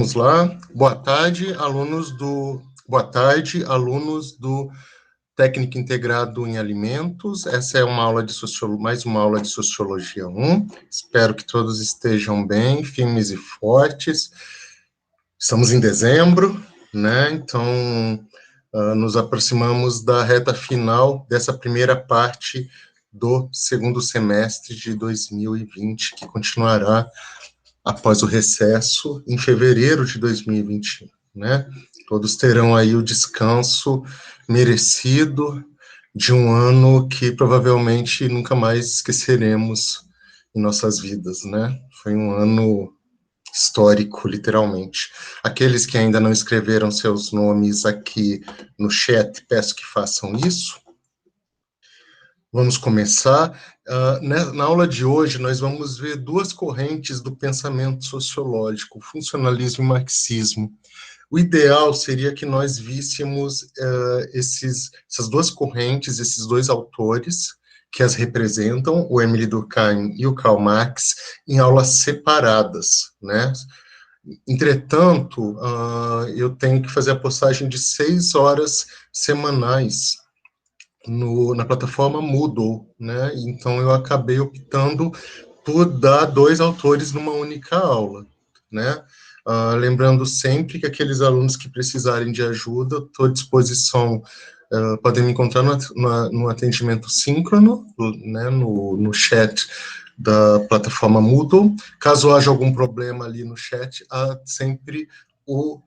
vamos lá. Boa tarde, alunos do Técnico Integrado em Alimentos. Essa é uma aula de mais uma aula de Sociologia 1. Espero que todos estejam bem, firmes e fortes. Estamos em dezembro, né? Então, nos aproximamos da reta final dessa primeira parte do segundo semestre de 2020, que continuará após o recesso, em fevereiro de 2021, né? Todos terão aí o descanso merecido de um ano que provavelmente nunca mais esqueceremos em nossas vidas, né? Foi um ano histórico, literalmente. Aqueles que ainda não escreveram seus nomes aqui no chat, peço que façam isso. Vamos começar. Na aula de hoje, nós vamos ver duas correntes do pensamento sociológico, funcionalismo e marxismo. O ideal seria que nós víssemos essas duas correntes, esses dois autores que as representam, o Émile Durkheim e o Karl Marx, em aulas separadas, né? Entretanto, eu tenho que fazer a postagem de 6 horas semanais na plataforma Moodle, né? Então eu acabei optando por dar dois autores numa única aula, né? Lembrando sempre que aqueles alunos que precisarem de ajuda, estou à disposição, podem me encontrar no atendimento síncrono, né, no chat da plataforma Moodle. Caso haja algum problema ali no chat, há sempre o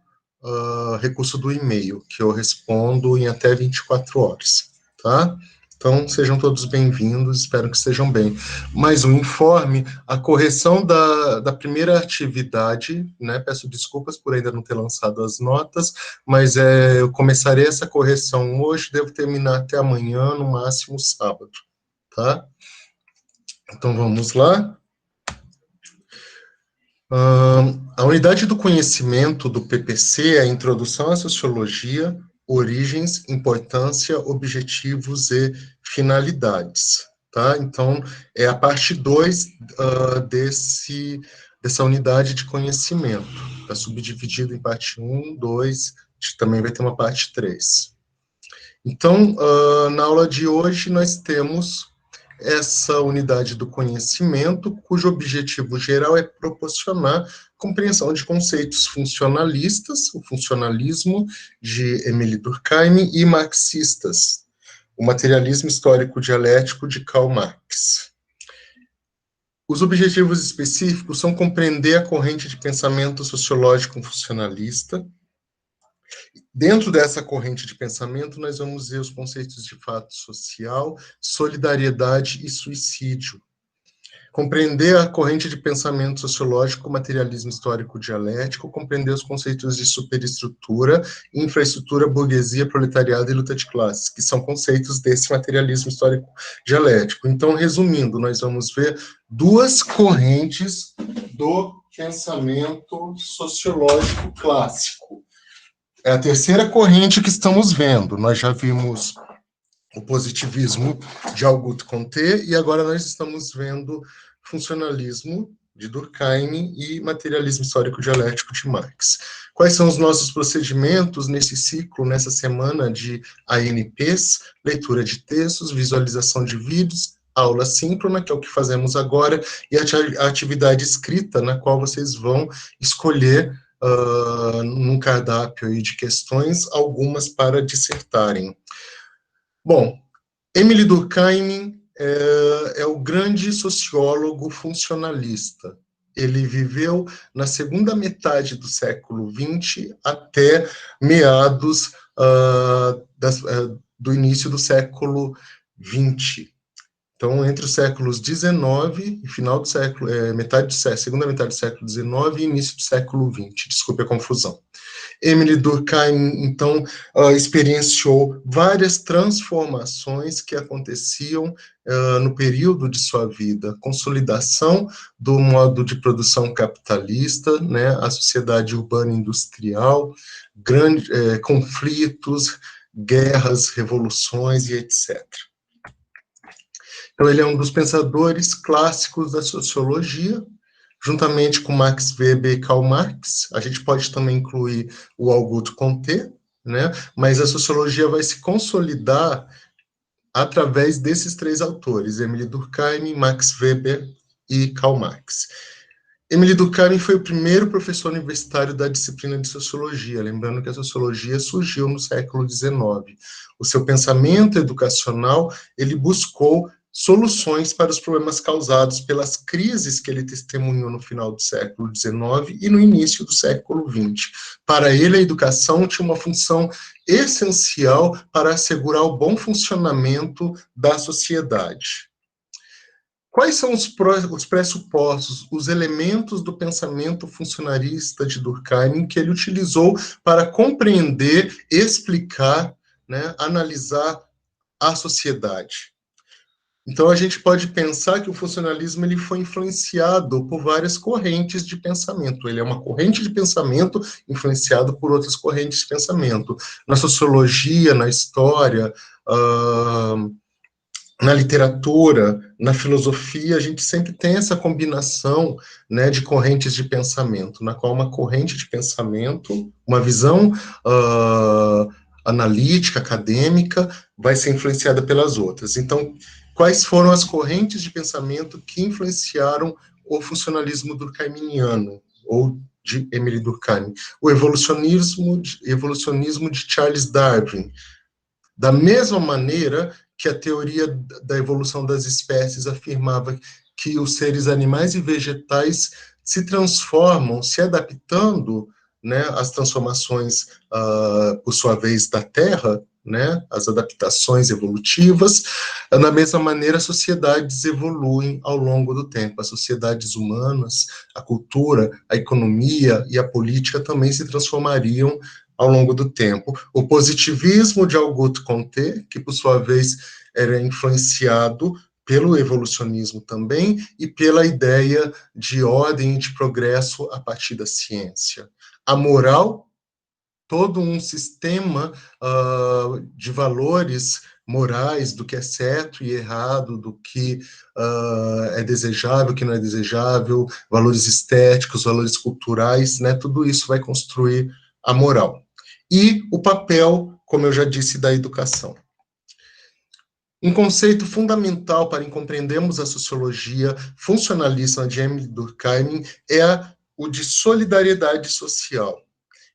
recurso do e-mail, que eu respondo em até 24 horas. Tá? Então, sejam todos bem-vindos, espero que estejam bem. Mais um informe, a correção da primeira atividade, né, peço desculpas por ainda não ter lançado as notas, mas eu começarei essa correção hoje, devo terminar até amanhã, no máximo sábado, tá? Então, vamos lá. A unidade do conhecimento do PPC é a Introdução à Sociologia, Origens, Importância, Objetivos e Finalidades, tá? Então, é a parte 2 dessa unidade de conhecimento. Está subdividido em parte 1, 2, também vai ter uma parte 3. Então, na aula de hoje, nós temos essa unidade do conhecimento, cujo objetivo geral é proporcionar compreensão de conceitos funcionalistas, o funcionalismo de Émile Durkheim, e marxistas, o materialismo histórico dialético de Karl Marx. Os objetivos específicos são compreender a corrente de pensamento sociológico funcionalista. Dentro dessa corrente de pensamento, nós vamos ver os conceitos de fato social, solidariedade e suicídio. Compreender a corrente de pensamento sociológico, materialismo histórico dialético, compreender os conceitos de superestrutura, infraestrutura, burguesia, proletariado e luta de classes, que são conceitos desse materialismo histórico dialético. Então, resumindo, nós vamos ver duas correntes do pensamento sociológico clássico. É a terceira corrente que estamos vendo. Nós já vimos o positivismo de Auguste Comte e agora nós estamos vendo funcionalismo de Durkheim e materialismo histórico dialético de Marx. Quais são os nossos procedimentos nesse ciclo, nessa semana de ANPs? Leitura de textos, visualização de vídeos, aula síncrona, que é o que fazemos agora, e a atividade escrita, na qual vocês vão escolher num cardápio aí de questões, algumas para dissertarem. Bom, Émile Durkheim é o grande sociólogo funcionalista. Ele viveu na segunda metade do século XX até meados do início do século XX. Então, entre os séculos XIX e final do século, segunda metade do século XIX e início do século XX, desculpe a confusão. Émile Durkheim, então, experienciou várias transformações que aconteciam no período de sua vida. Consolidação do modo de produção capitalista, né, a sociedade urbana industrial, conflitos, guerras, revoluções e etc. Então, ele é um dos pensadores clássicos da sociologia, juntamente com Max Weber e Karl Marx. A gente pode também incluir o Augusto Comte, né? Mas a sociologia vai se consolidar através desses três autores, Émile Durkheim, Max Weber e Karl Marx. Émile Durkheim foi o primeiro professor universitário da disciplina de sociologia, lembrando que a sociologia surgiu no século XIX. O seu pensamento educacional, ele buscou soluções para os problemas causados pelas crises que ele testemunhou no final do século XIX e no início do século XX. Para ele, a educação tinha uma função essencial para assegurar o bom funcionamento da sociedade. Quais são os pressupostos, os elementos do pensamento funcionarista de Durkheim que ele utilizou para compreender, explicar, né, analisar a sociedade? Então, a gente pode pensar que o funcionalismo ele foi influenciado por várias correntes de pensamento. Ele é uma corrente de pensamento influenciado por outras correntes de pensamento. Na sociologia, na história, na literatura, na filosofia, a gente sempre tem essa combinação, né, de correntes de pensamento, na qual uma corrente de pensamento, uma visão analítica, acadêmica, vai ser influenciada pelas outras. Então, quais foram as correntes de pensamento que influenciaram o funcionalismo durkheimiano, ou de Émile Durkheim? O evolucionismo de Charles Darwin. Da mesma maneira que a teoria da evolução das espécies afirmava que os seres animais e vegetais se transformam, se adaptando, né, às transformações, por sua vez, da Terra, né, as adaptações evolutivas, da mesma maneira as sociedades evoluem ao longo do tempo. As sociedades humanas, a cultura, a economia e a política também se transformariam ao longo do tempo. O positivismo de Auguste Comte, que por sua vez era influenciado pelo evolucionismo também e pela ideia de ordem e de progresso a partir da ciência. A moral, todo um sistema de valores morais, do que é certo e errado, do que é desejável, o que não é desejável, valores estéticos, valores culturais, né? Tudo isso vai construir a moral. E o papel, como eu já disse, da educação. Um conceito fundamental para compreendermos a sociologia funcionalista de Émile Durkheim é o de solidariedade social.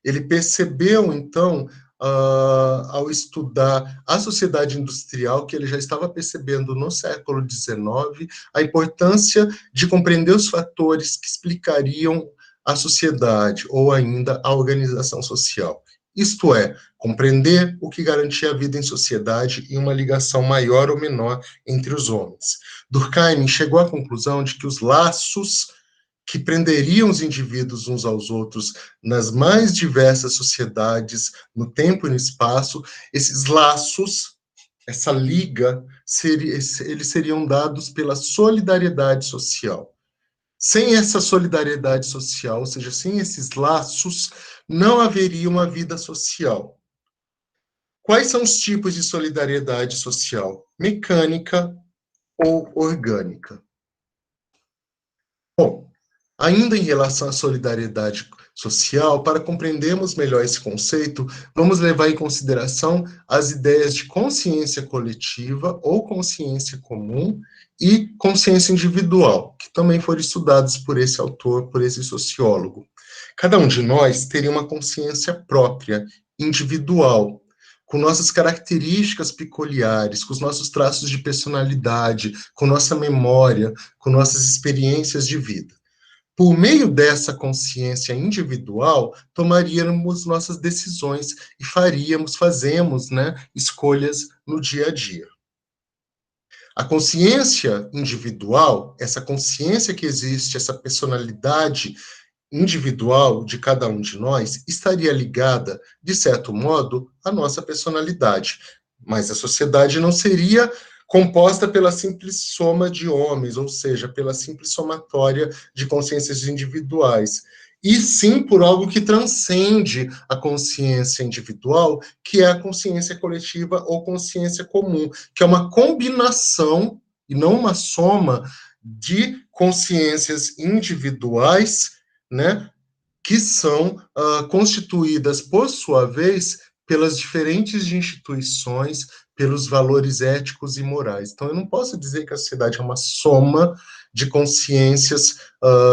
Ele percebeu, então, ao estudar a sociedade industrial, que ele já estava percebendo no século XIX, a importância de compreender os fatores que explicariam a sociedade, ou ainda a organização social. Isto é, compreender o que garantia a vida em sociedade e uma ligação maior ou menor entre os homens. Durkheim chegou à conclusão de que os laços que prenderiam os indivíduos uns aos outros nas mais diversas sociedades, no tempo e no espaço, esses laços, essa liga, eles seriam dados pela solidariedade social. Sem essa solidariedade social, ou seja, sem esses laços, não haveria uma vida social. Quais são os tipos de solidariedade social? Mecânica ou orgânica? Bom, ainda em relação à solidariedade social, para compreendermos melhor esse conceito, vamos levar em consideração as ideias de consciência coletiva ou consciência comum e consciência individual, que também foram estudados por esse autor, por esse sociólogo. Cada um de nós teria uma consciência própria, individual, com nossas características peculiares, com os nossos traços de personalidade, com nossa memória, com nossas experiências de vida. Por meio dessa consciência individual, tomaríamos nossas decisões e fazemos, né, escolhas no dia a dia. A consciência individual, essa consciência que existe, essa personalidade individual de cada um de nós, estaria ligada, de certo modo, à nossa personalidade. Mas a sociedade não seria composta pela simples soma de homens, ou seja, pela simples somatória de consciências individuais, e sim por algo que transcende a consciência individual, que é a consciência coletiva ou consciência comum, que é uma combinação, e não uma soma, de consciências individuais, né, que são constituídas, por sua vez, pelas diferentes instituições, pelos valores éticos e morais. Então, eu não posso dizer que a sociedade é uma soma de consciências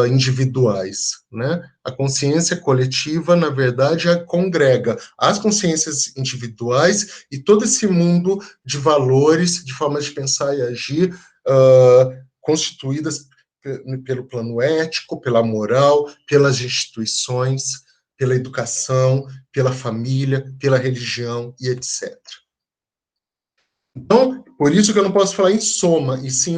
individuais, né? A consciência coletiva, na verdade, congrega as consciências individuais e todo esse mundo de valores, de formas de pensar e agir, constituídas pelo plano ético, pela moral, pelas instituições, pela educação, pela família, pela religião e etc. Então, por isso que eu não posso falar em soma, e sim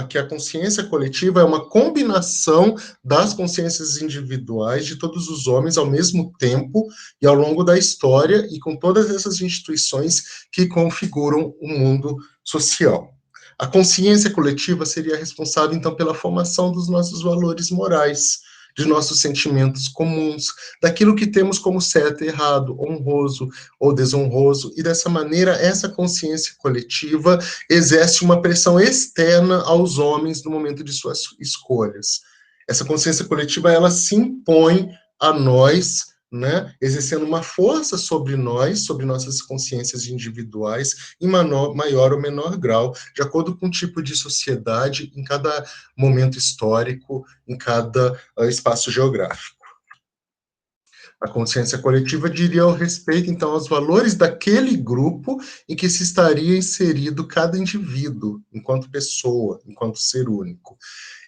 que a consciência coletiva é uma combinação das consciências individuais de todos os homens ao mesmo tempo e ao longo da história e com todas essas instituições que configuram o mundo social. A consciência coletiva seria responsável, então, pela formação dos nossos valores morais, de nossos sentimentos comuns, daquilo que temos como certo e errado, honroso ou desonroso, e dessa maneira essa consciência coletiva exerce uma pressão externa aos homens no momento de suas escolhas. Essa consciência coletiva, ela se impõe a nós, né, exercendo uma força sobre nós, sobre nossas consciências individuais, em maior ou menor grau, de acordo com o tipo de sociedade, em cada momento histórico, em cada espaço geográfico. A consciência coletiva diria ao respeito, então, aos valores daquele grupo em que se estaria inserido cada indivíduo, enquanto pessoa, enquanto ser único.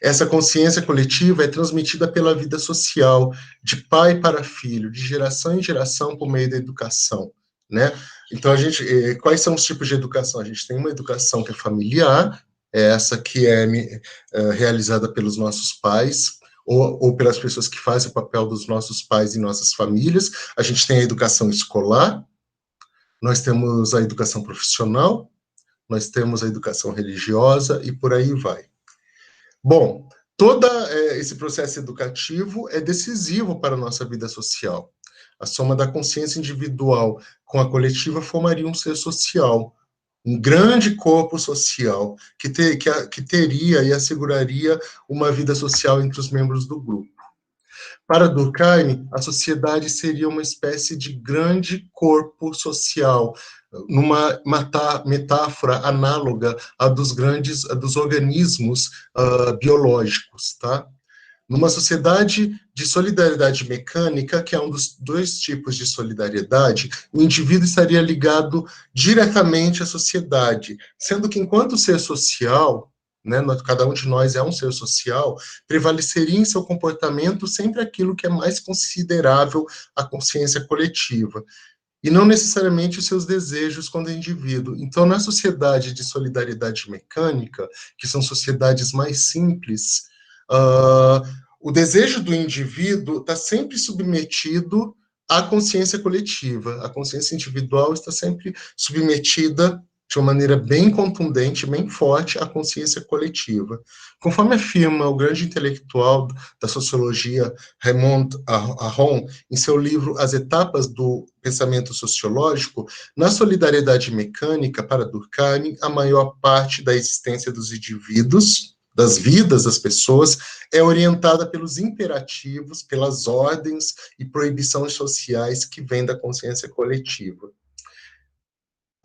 Essa consciência coletiva é transmitida pela vida social, de pai para filho, de geração em geração, por meio da educação, né? Então, quais são os tipos de educação? A gente tem uma educação que é familiar, essa que é realizada pelos nossos pais, ou pelas pessoas que fazem o papel dos nossos pais e nossas famílias. A gente tem a educação escolar, nós temos a educação profissional, nós temos a educação religiosa e por aí vai. Bom, todo esse processo educativo é decisivo para a nossa vida social. A soma da consciência individual com a coletiva formaria um ser social, um grande corpo social que teria e asseguraria uma vida social entre os membros do grupo. Para Durkheim, a sociedade seria uma espécie de grande corpo social, numa metáfora análoga à dos organismos biológicos, tá? Numa sociedade de solidariedade mecânica, que é um dos dois tipos de solidariedade, o indivíduo estaria ligado diretamente à sociedade, sendo que, enquanto ser social, né, cada um de nós é um ser social, prevaleceria em seu comportamento sempre aquilo que é mais considerável à consciência coletiva, e não necessariamente os seus desejos quando indivíduo. Então, na sociedade de solidariedade mecânica, que são sociedades mais simples, o desejo do indivíduo está sempre submetido à consciência coletiva. A consciência individual está sempre submetida de uma maneira bem contundente, bem forte, à consciência coletiva. Conforme afirma o grande intelectual da sociologia, Raymond Aron, em seu livro As Etapas do Pensamento Sociológico, na solidariedade mecânica, para Durkheim, a maior parte da existência dos indivíduos, das vidas das pessoas, é orientada pelos imperativos, pelas ordens e proibições sociais que vêm da consciência coletiva.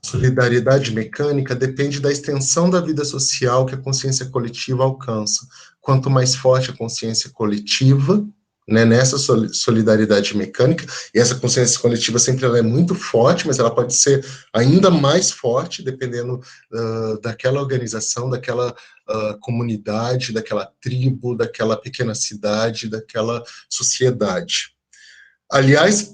A solidariedade mecânica depende da extensão da vida social que a consciência coletiva alcança. Quanto mais forte a consciência coletiva, né, nessa solidariedade mecânica, e essa consciência coletiva sempre ela é muito forte, mas ela pode ser ainda mais forte, dependendo daquela organização, daquela comunidade, daquela tribo, daquela pequena cidade, daquela sociedade. Aliás,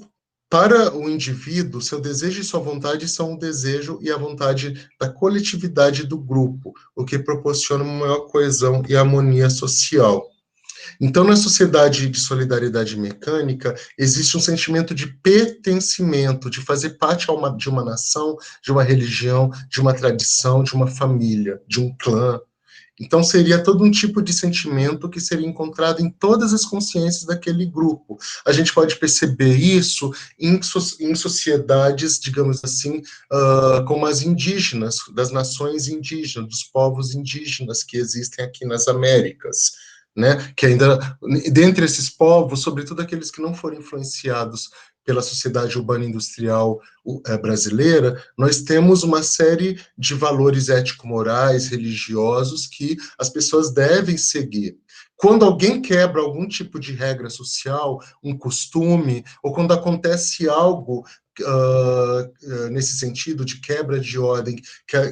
para o indivíduo, seu desejo e sua vontade são o desejo e a vontade da coletividade do grupo, o que proporciona uma maior coesão e harmonia social. Então, na sociedade de solidariedade mecânica, existe um sentimento de pertencimento, de fazer parte de uma nação, de uma religião, de uma tradição, de uma família, de um clã. Então, seria todo um tipo de sentimento que seria encontrado em todas as consciências daquele grupo. A gente pode perceber isso em sociedades, digamos assim, como as indígenas, das nações indígenas, dos povos indígenas que existem aqui nas Américas. né, que ainda, dentre esses povos, sobretudo aqueles que não foram influenciados pela sociedade urbana industrial brasileira, nós temos uma série de valores ético-morais, religiosos, que as pessoas devem seguir. Quando alguém quebra algum tipo de regra social, um costume, ou quando acontece algo nesse sentido de quebra de ordem,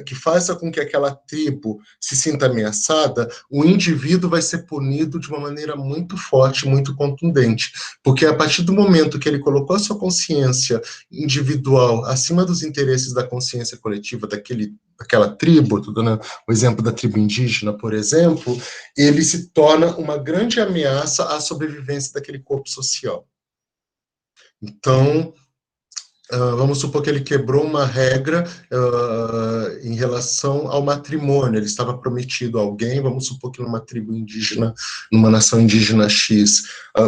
que faça com que aquela tribo se sinta ameaçada, o indivíduo vai ser punido de uma maneira muito forte, muito contundente, porque a partir do momento que ele colocou a sua consciência individual acima dos interesses da consciência coletiva daquela tribo, tô dando o exemplo da tribo indígena, por exemplo, ele se torna uma grande ameaça à sobrevivência daquele corpo social. Então, vamos supor que ele quebrou uma regra em relação ao matrimônio, ele estava prometido a alguém, vamos supor que numa tribo indígena, numa nação indígena X,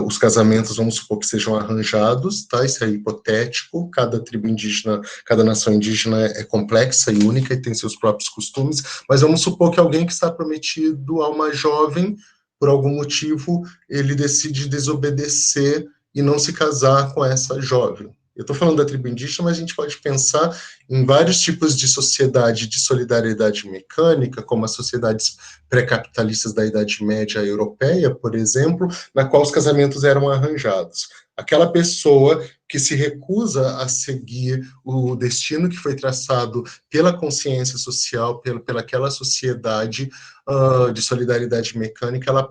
os casamentos, vamos supor que sejam arranjados, tá? Isso é hipotético, cada tribo indígena, cada nação indígena é complexa e única e tem seus próprios costumes, mas vamos supor que alguém que está prometido a uma jovem, por algum motivo, ele decide desobedecer e não se casar com essa jovem. Eu estou falando da tribo indígena, mas a gente pode pensar em vários tipos de sociedade de solidariedade mecânica, como as sociedades pré-capitalistas da Idade Média europeia, por exemplo, na qual os casamentos eram arranjados. Aquela pessoa que se recusa a seguir o destino que foi traçado pela consciência social, pela aquela sociedade de solidariedade mecânica, ela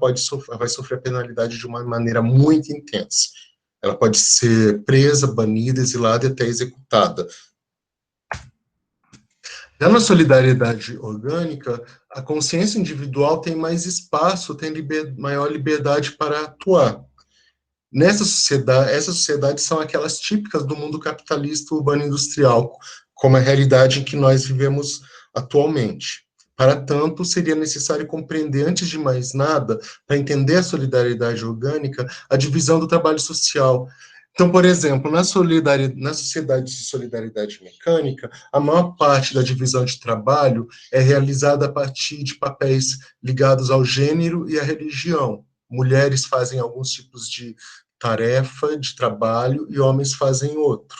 vai sofrer a penalidade de uma maneira muito intensa. Ela pode ser presa, banida, exilada e até executada. Já na solidariedade orgânica, a consciência individual tem mais espaço, tem maior liberdade para atuar. Essas sociedades são aquelas típicas do mundo capitalista urbano industrial, como a realidade em que nós vivemos atualmente. Para tanto, seria necessário compreender, antes de mais nada, para entender a solidariedade orgânica, a divisão do trabalho social. Então, por exemplo, na sociedade de solidariedade mecânica, a maior parte da divisão de trabalho é realizada a partir de papéis ligados ao gênero e à religião. Mulheres fazem alguns tipos de tarefa, de trabalho, e homens fazem outro,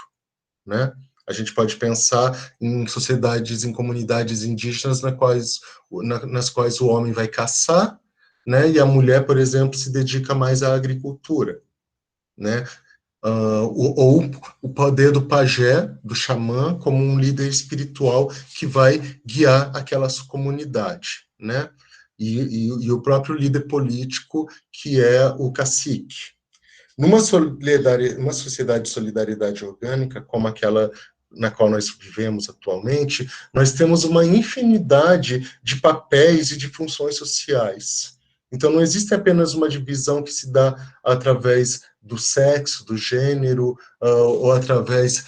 né? A gente pode pensar em sociedades, em comunidades indígenas nas quais o homem vai caçar, né, e a mulher, por exemplo, se dedica mais à agricultura, né? Ou o poder do pajé, do xamã, como um líder espiritual que vai guiar aquela comunidade, né? E o próprio líder político, que é o cacique. Numa sociedade de solidariedade orgânica, como aquela na qual nós vivemos atualmente, nós temos uma infinidade de papéis e de funções sociais. Então, não existe apenas uma divisão que se dá através do sexo, do gênero, ou através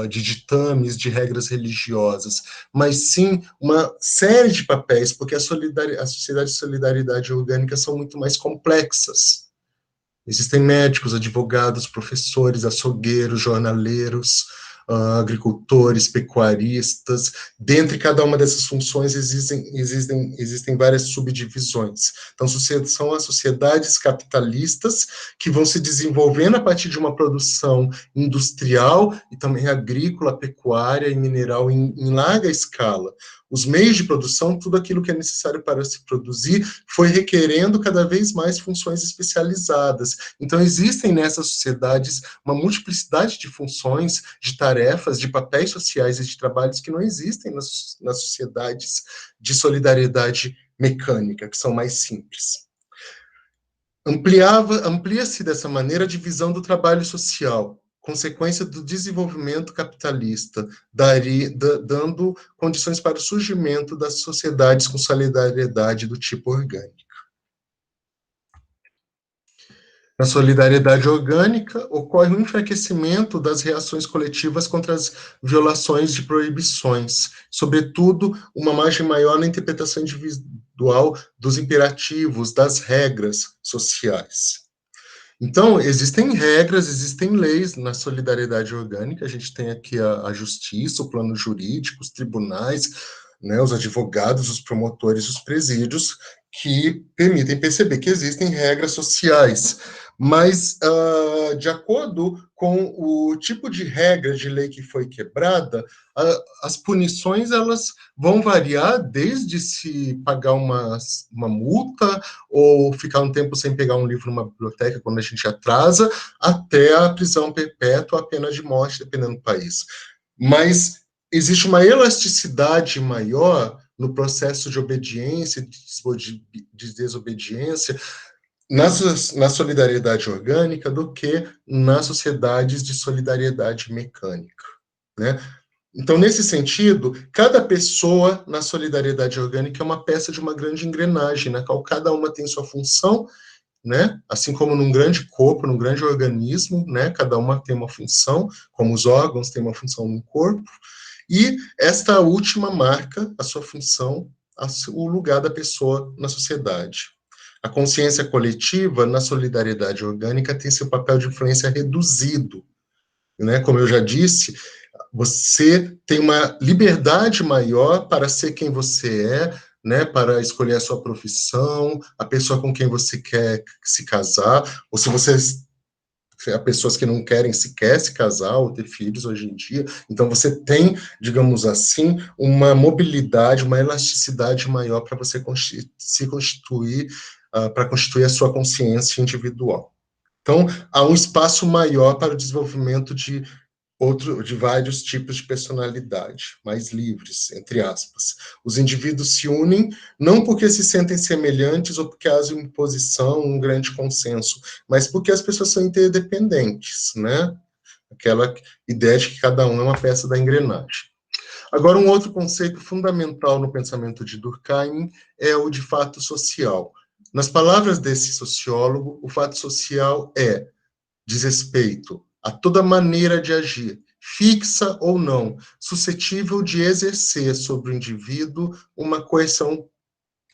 de ditames, de regras religiosas, mas sim uma série de papéis, porque as sociedades de solidariedade orgânica são muito mais complexas. Existem médicos, advogados, professores, açougueiros, jornaleiros, agricultores, pecuaristas. Dentre cada uma dessas funções existem várias subdivisões. Então, são as sociedades capitalistas que vão se desenvolvendo a partir de uma produção industrial e também agrícola, pecuária e mineral em larga escala. Os meios de produção, tudo aquilo que é necessário para se produzir, foi requerendo cada vez mais funções especializadas. Então, existem nessas sociedades uma multiplicidade de funções, de tarefas, de papéis sociais e de trabalhos que não existem nas sociedades de solidariedade mecânica, que são mais simples. Amplia-se dessa maneira a divisão do trabalho social, consequência do desenvolvimento capitalista, dando condições para o surgimento das sociedades com solidariedade do tipo orgânico. Na solidariedade orgânica, ocorre um enfraquecimento das reações coletivas contra as violações de proibições, sobretudo uma margem maior na interpretação individual dos imperativos, das regras sociais. Então, existem regras, existem leis na solidariedade orgânica, a gente tem aqui a justiça, o plano jurídico, os tribunais, né, os advogados, os promotores, os presídios, que permitem perceber que existem regras sociais, mas, de acordo com o tipo de regra de lei que foi quebrada, as punições elas vão variar desde se pagar uma multa ou ficar um tempo sem pegar um livro numa biblioteca quando a gente atrasa, até a prisão perpétua, a pena de morte, dependendo do país. Mas existe uma elasticidade maior no processo de obediência, de desobediência, na solidariedade orgânica do que nas sociedades de solidariedade mecânica, né? Então, nesse sentido, cada pessoa na solidariedade orgânica é uma peça de uma grande engrenagem, na qual cada uma tem sua função, né? Assim como num grande corpo, num grande organismo, né? Cada uma tem uma função, como os órgãos têm uma função no corpo, e esta última marca a sua função, o lugar da pessoa na sociedade. A consciência coletiva, na solidariedade orgânica, tem seu papel de influência reduzido, né? Como eu já disse, você tem uma liberdade maior para ser quem você é, né, para escolher a sua profissão, a pessoa com quem você quer se casar, ou se você há pessoas que não querem sequer se casar ou ter filhos hoje em dia, então você tem, digamos assim, uma mobilidade, uma elasticidade maior para você se constituir, para constituir a sua consciência individual. Então, há um espaço maior para o desenvolvimento de vários tipos de personalidade, mais livres, entre aspas. Os indivíduos se unem não porque se sentem semelhantes ou porque há uma imposição, um grande consenso, mas porque as pessoas são interdependentes, né? Aquela ideia de que cada um é uma peça da engrenagem. Agora, um outro conceito fundamental no pensamento de Durkheim é o de fato social. Nas palavras desse sociólogo, o fato social diz respeito a toda maneira de agir, fixa ou não, suscetível de exercer sobre o indivíduo uma coerção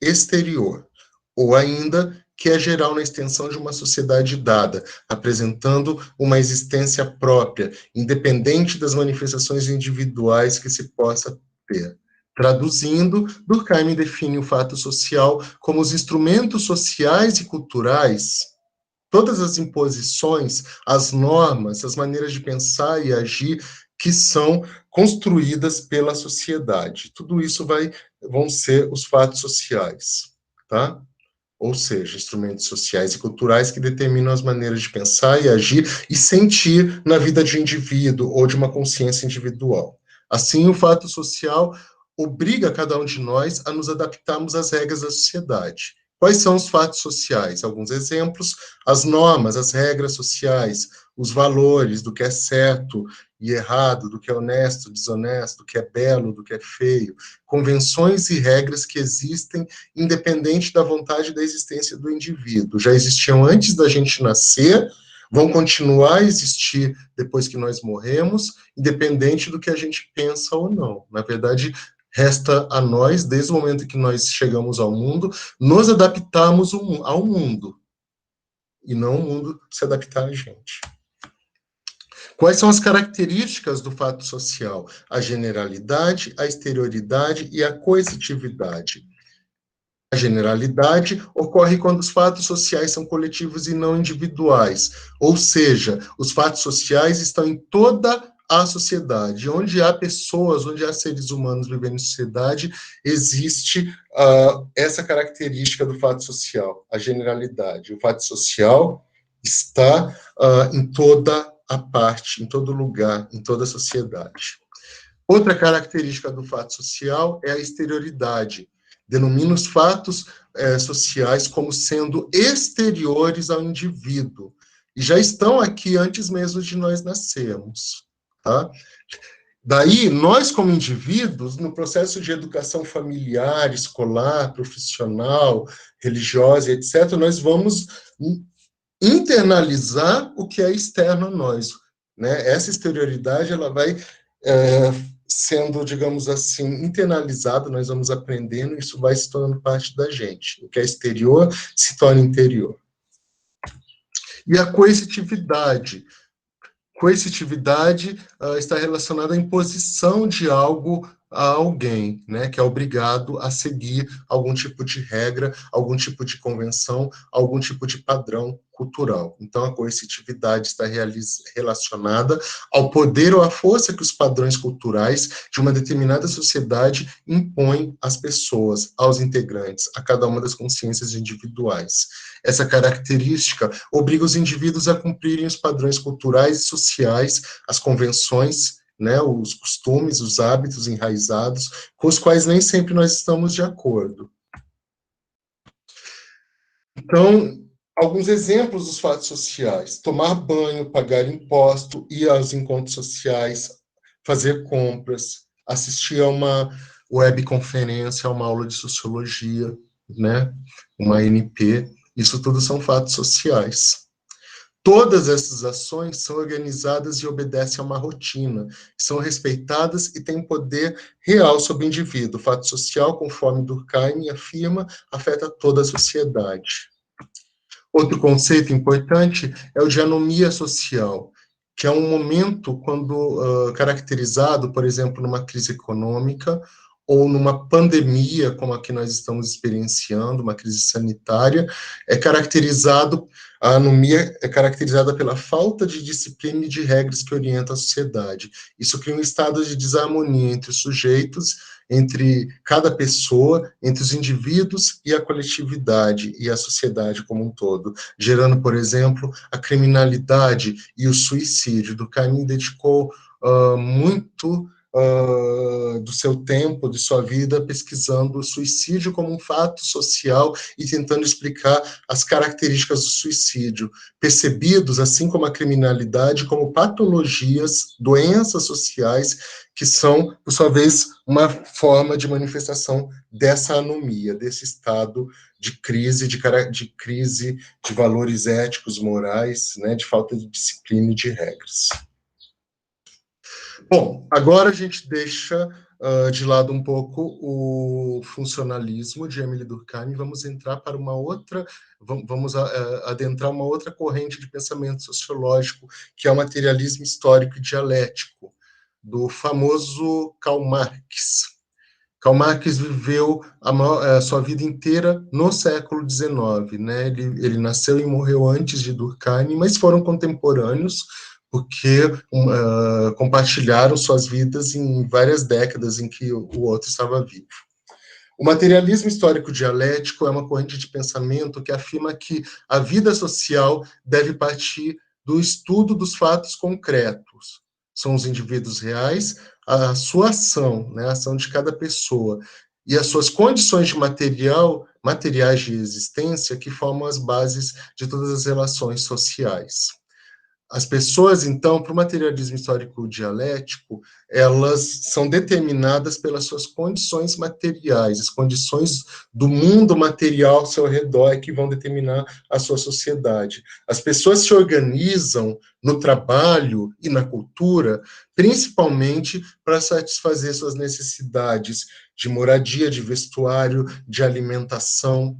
exterior, ou ainda que é geral na extensão de uma sociedade dada, apresentando uma existência própria, independente das manifestações individuais que se possa ter. Traduzindo, Durkheim define o fato social como os instrumentos sociais e culturais, todas as imposições, as normas, as maneiras de pensar e agir que são construídas pela sociedade. Tudo isso vão ser os fatos sociais, tá? Ou seja, instrumentos sociais e culturais que determinam as maneiras de pensar e agir e sentir na vida de um indivíduo ou de uma consciência individual. Assim, o fato social obriga cada um de nós a nos adaptarmos às regras da sociedade. Quais são os fatos sociais? Alguns exemplos: as normas, as regras sociais, os valores do que é certo e errado, do que é honesto, desonesto, do que é belo, do que é feio, convenções e regras que existem independente da vontade da existência do indivíduo. Já existiam antes da gente nascer, vão continuar a existir depois que nós morremos, independente do que a gente pensa ou não. Na verdade, resta a nós, desde o momento que nós chegamos ao mundo, nos adaptarmos ao mundo, e não o mundo se adaptar a gente. Quais são as características do fato social? A generalidade, a exterioridade e a coercitividade. A generalidade ocorre quando os fatos sociais são coletivos e não individuais, ou seja, os fatos sociais estão em toda a sociedade. Onde há pessoas, onde há seres humanos vivendo em sociedade, existe essa característica do fato social, a generalidade. O fato social está em toda a parte, em todo lugar, em toda a sociedade. Outra característica do fato social é a exterioridade. Denomina os fatos sociais como sendo exteriores ao indivíduo, e já estão aqui antes mesmo de nós nascermos, tá? Daí, nós como indivíduos, no processo de educação familiar, escolar, profissional, religiosa, etc., nós vamos internalizar o que é externo a nós, né? Essa exterioridade, ela vai sendo, digamos assim, internalizado, nós vamos aprendendo, isso vai se tornando parte da gente. O que é exterior se torna interior. E a coercitividade. Coercitividade está relacionada à imposição de algo a alguém, né, que é obrigado a seguir algum tipo de regra, algum tipo de convenção, algum tipo de padrão cultural. Então, a coercitividade está relacionada ao poder ou à força que os padrões culturais de uma determinada sociedade impõem às pessoas, aos integrantes, a cada uma das consciências individuais. Essa característica obriga os indivíduos a cumprirem os padrões culturais e sociais, as convenções, né, os costumes, os hábitos enraizados, com os quais nem sempre nós estamos de acordo. Então, alguns exemplos dos fatos sociais: tomar banho, pagar imposto, ir aos encontros sociais, fazer compras, assistir a uma webconferência, a uma aula de sociologia, né, uma ANP, isso tudo são fatos sociais. Todas essas ações são organizadas e obedecem a uma rotina, são respeitadas e têm poder real sobre o indivíduo. O fato social, conforme Durkheim afirma, afeta toda a sociedade. Outro conceito importante é o de anomia social, que é um momento quando caracterizado, por exemplo, numa crise econômica ou numa pandemia, como a que nós estamos experienciando, uma crise sanitária, a anomia é caracterizada pela falta de disciplina e de regras que orientam a sociedade. Isso cria um estado de desarmonia entre os sujeitos, entre cada pessoa, entre os indivíduos e a coletividade e a sociedade como um todo, gerando, por exemplo, a criminalidade e o suicídio. Durkheim dedicou muito do seu tempo, de sua vida, pesquisando o suicídio como um fato social e tentando explicar as características do suicídio, percebidos, assim como a criminalidade, como patologias, doenças sociais, que são, por sua vez, uma forma de manifestação dessa anomia, desse estado de crise, de crise de valores éticos, morais, né, de falta de disciplina e de regras. Bom, agora a gente deixa de lado um pouco o funcionalismo de Émile Durkheim e vamos entrar para uma outra, vamos adentrar uma outra corrente de pensamento sociológico, que é o materialismo histórico e dialético, do famoso Karl Marx. Karl Marx viveu a sua vida inteira no século XIX, né? Ele nasceu e morreu antes de Durkheim, mas foram contemporâneos, porque compartilharam suas vidas em várias décadas em que o outro estava vivo. O materialismo histórico dialético é uma corrente de pensamento que afirma que a vida social deve partir do estudo dos fatos concretos. São os indivíduos reais, a sua ação, né, a ação de cada pessoa, e as suas condições de materiais de existência que formam as bases de todas as relações sociais. As pessoas, então, para o materialismo histórico dialético, elas são determinadas pelas suas condições materiais, as condições do mundo material ao seu redor que vão determinar a sua sociedade. As pessoas se organizam no trabalho e na cultura, principalmente para satisfazer suas necessidades de moradia, de vestuário, de alimentação,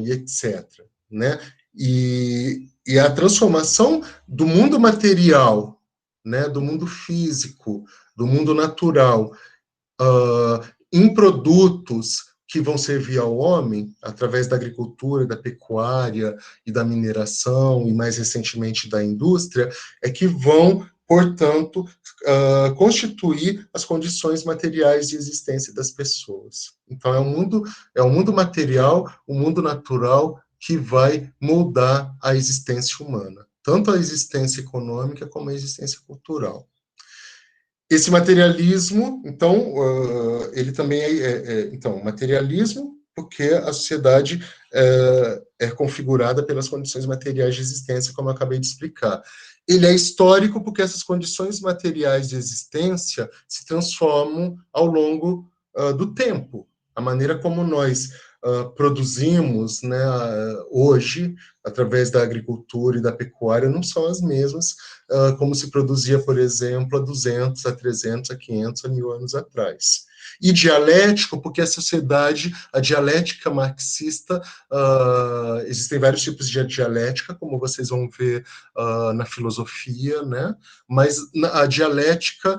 e etc., né? E a transformação do mundo material, né, do mundo físico, do mundo natural, em produtos que vão servir ao homem, através da agricultura, da pecuária e da mineração, e mais recentemente da indústria, é que vão, portanto, constituir as condições materiais de existência das pessoas. Então, é um mundo material, o mundo natural, que vai moldar a existência humana, tanto a existência econômica como a existência cultural. Esse materialismo, então, ele também então, materialismo, porque a sociedade é configurada pelas condições materiais de existência, como eu acabei de explicar. Ele é histórico porque essas condições materiais de existência se transformam ao longo do tempo. A maneira como nós produzimos, né, hoje, através da agricultura e da pecuária, não são as mesmas como se produzia, por exemplo, há 200, a 300, a 500, a 1000 anos atrás. E dialético, porque a dialética marxista, existem vários tipos de dialética, como vocês vão ver na filosofia, né? Mas a dialética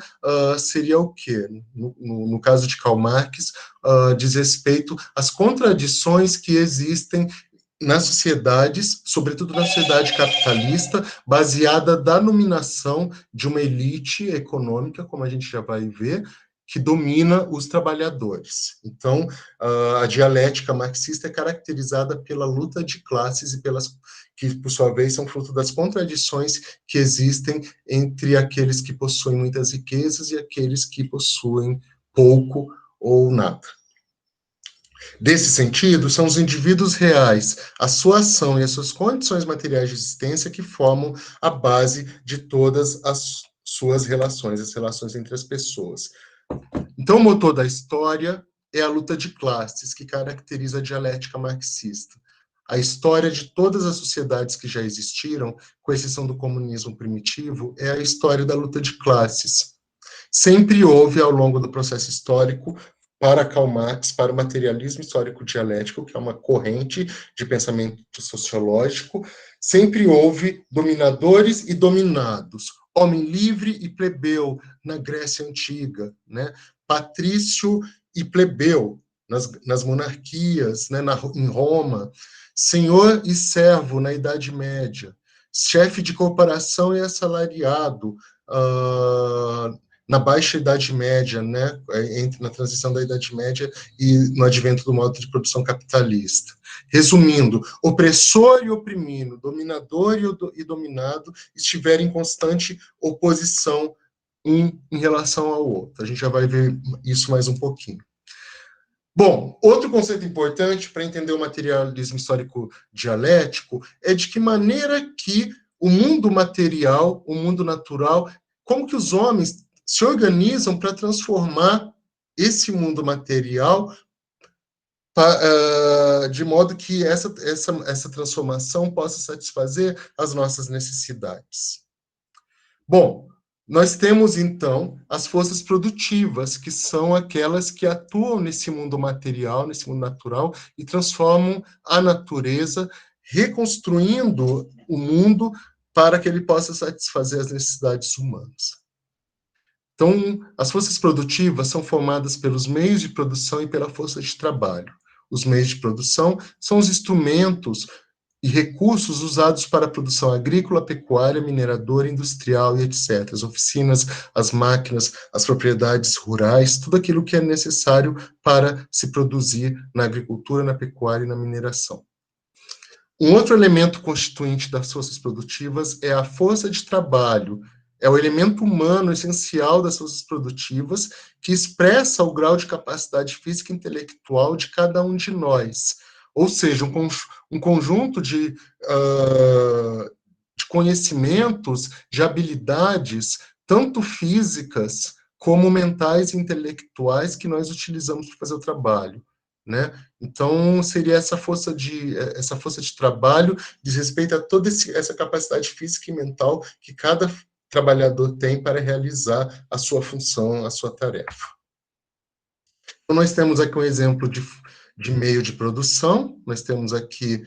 seria o quê? No caso de Karl Marx, diz respeito às contradições que existem nas sociedades, sobretudo na sociedade capitalista, baseada da dominação de uma elite econômica, como a gente já vai ver, que domina os trabalhadores. Então, a dialética marxista é caracterizada pela luta de classes e que, por sua vez, são fruto das contradições que existem entre aqueles que possuem muitas riquezas e aqueles que possuem pouco ou nada. Desse sentido, são os indivíduos reais, a sua ação e as suas condições materiais de existência que formam a base de todas as suas relações, as relações entre as pessoas. Então, o motor da história é a luta de classes, que caracteriza a dialética marxista. A história de todas as sociedades que já existiram, com exceção do comunismo primitivo, é a história da luta de classes. Sempre houve, ao longo do processo histórico, para Karl Marx, para o materialismo histórico dialético, que é uma corrente de pensamento sociológico, sempre houve dominadores e dominados, homem livre e plebeu na Grécia Antiga, né? Patrício e plebeu nas monarquias, né? Em Roma, senhor e servo na Idade Média, chefe de corporação e assalariado, na Baixa Idade Média, né, na transição da Idade Média e no advento do modo de produção capitalista. Resumindo, opressor e oprimido, dominador e dominado estiverem em constante oposição em relação ao outro. A gente já vai ver isso mais um pouquinho. Bom, outro conceito importante para entender o materialismo histórico dialético é de que maneira que o mundo material, o mundo natural, como que os homens se organizam para transformar esse mundo material de modo que essa transformação possa satisfazer as nossas necessidades. Bom, nós temos, então, as forças produtivas, que são aquelas que atuam nesse mundo material, nesse mundo natural, e transformam a natureza, reconstruindo o mundo para que ele possa satisfazer as necessidades humanas. Então, as forças produtivas são formadas pelos meios de produção e pela força de trabalho. Os meios de produção são os instrumentos e recursos usados para a produção agrícola, pecuária, mineradora, industrial e etc. As oficinas, as máquinas, as propriedades rurais, tudo aquilo que é necessário para se produzir na agricultura, na pecuária e na mineração. Um outro elemento constituinte das forças produtivas é a força de trabalho. É o elemento humano essencial das forças produtivas que expressa o grau de capacidade física e intelectual de cada um de nós. Ou seja, um conjunto de conhecimentos, de habilidades, tanto físicas como mentais e intelectuais que nós utilizamos para fazer o trabalho. Né? Então, seria essa força de trabalho, diz respeito a toda essa capacidade física e mental que cada trabalhador tem para realizar a sua função, a sua tarefa. Então, nós temos aqui um exemplo de meio de produção, nós temos aqui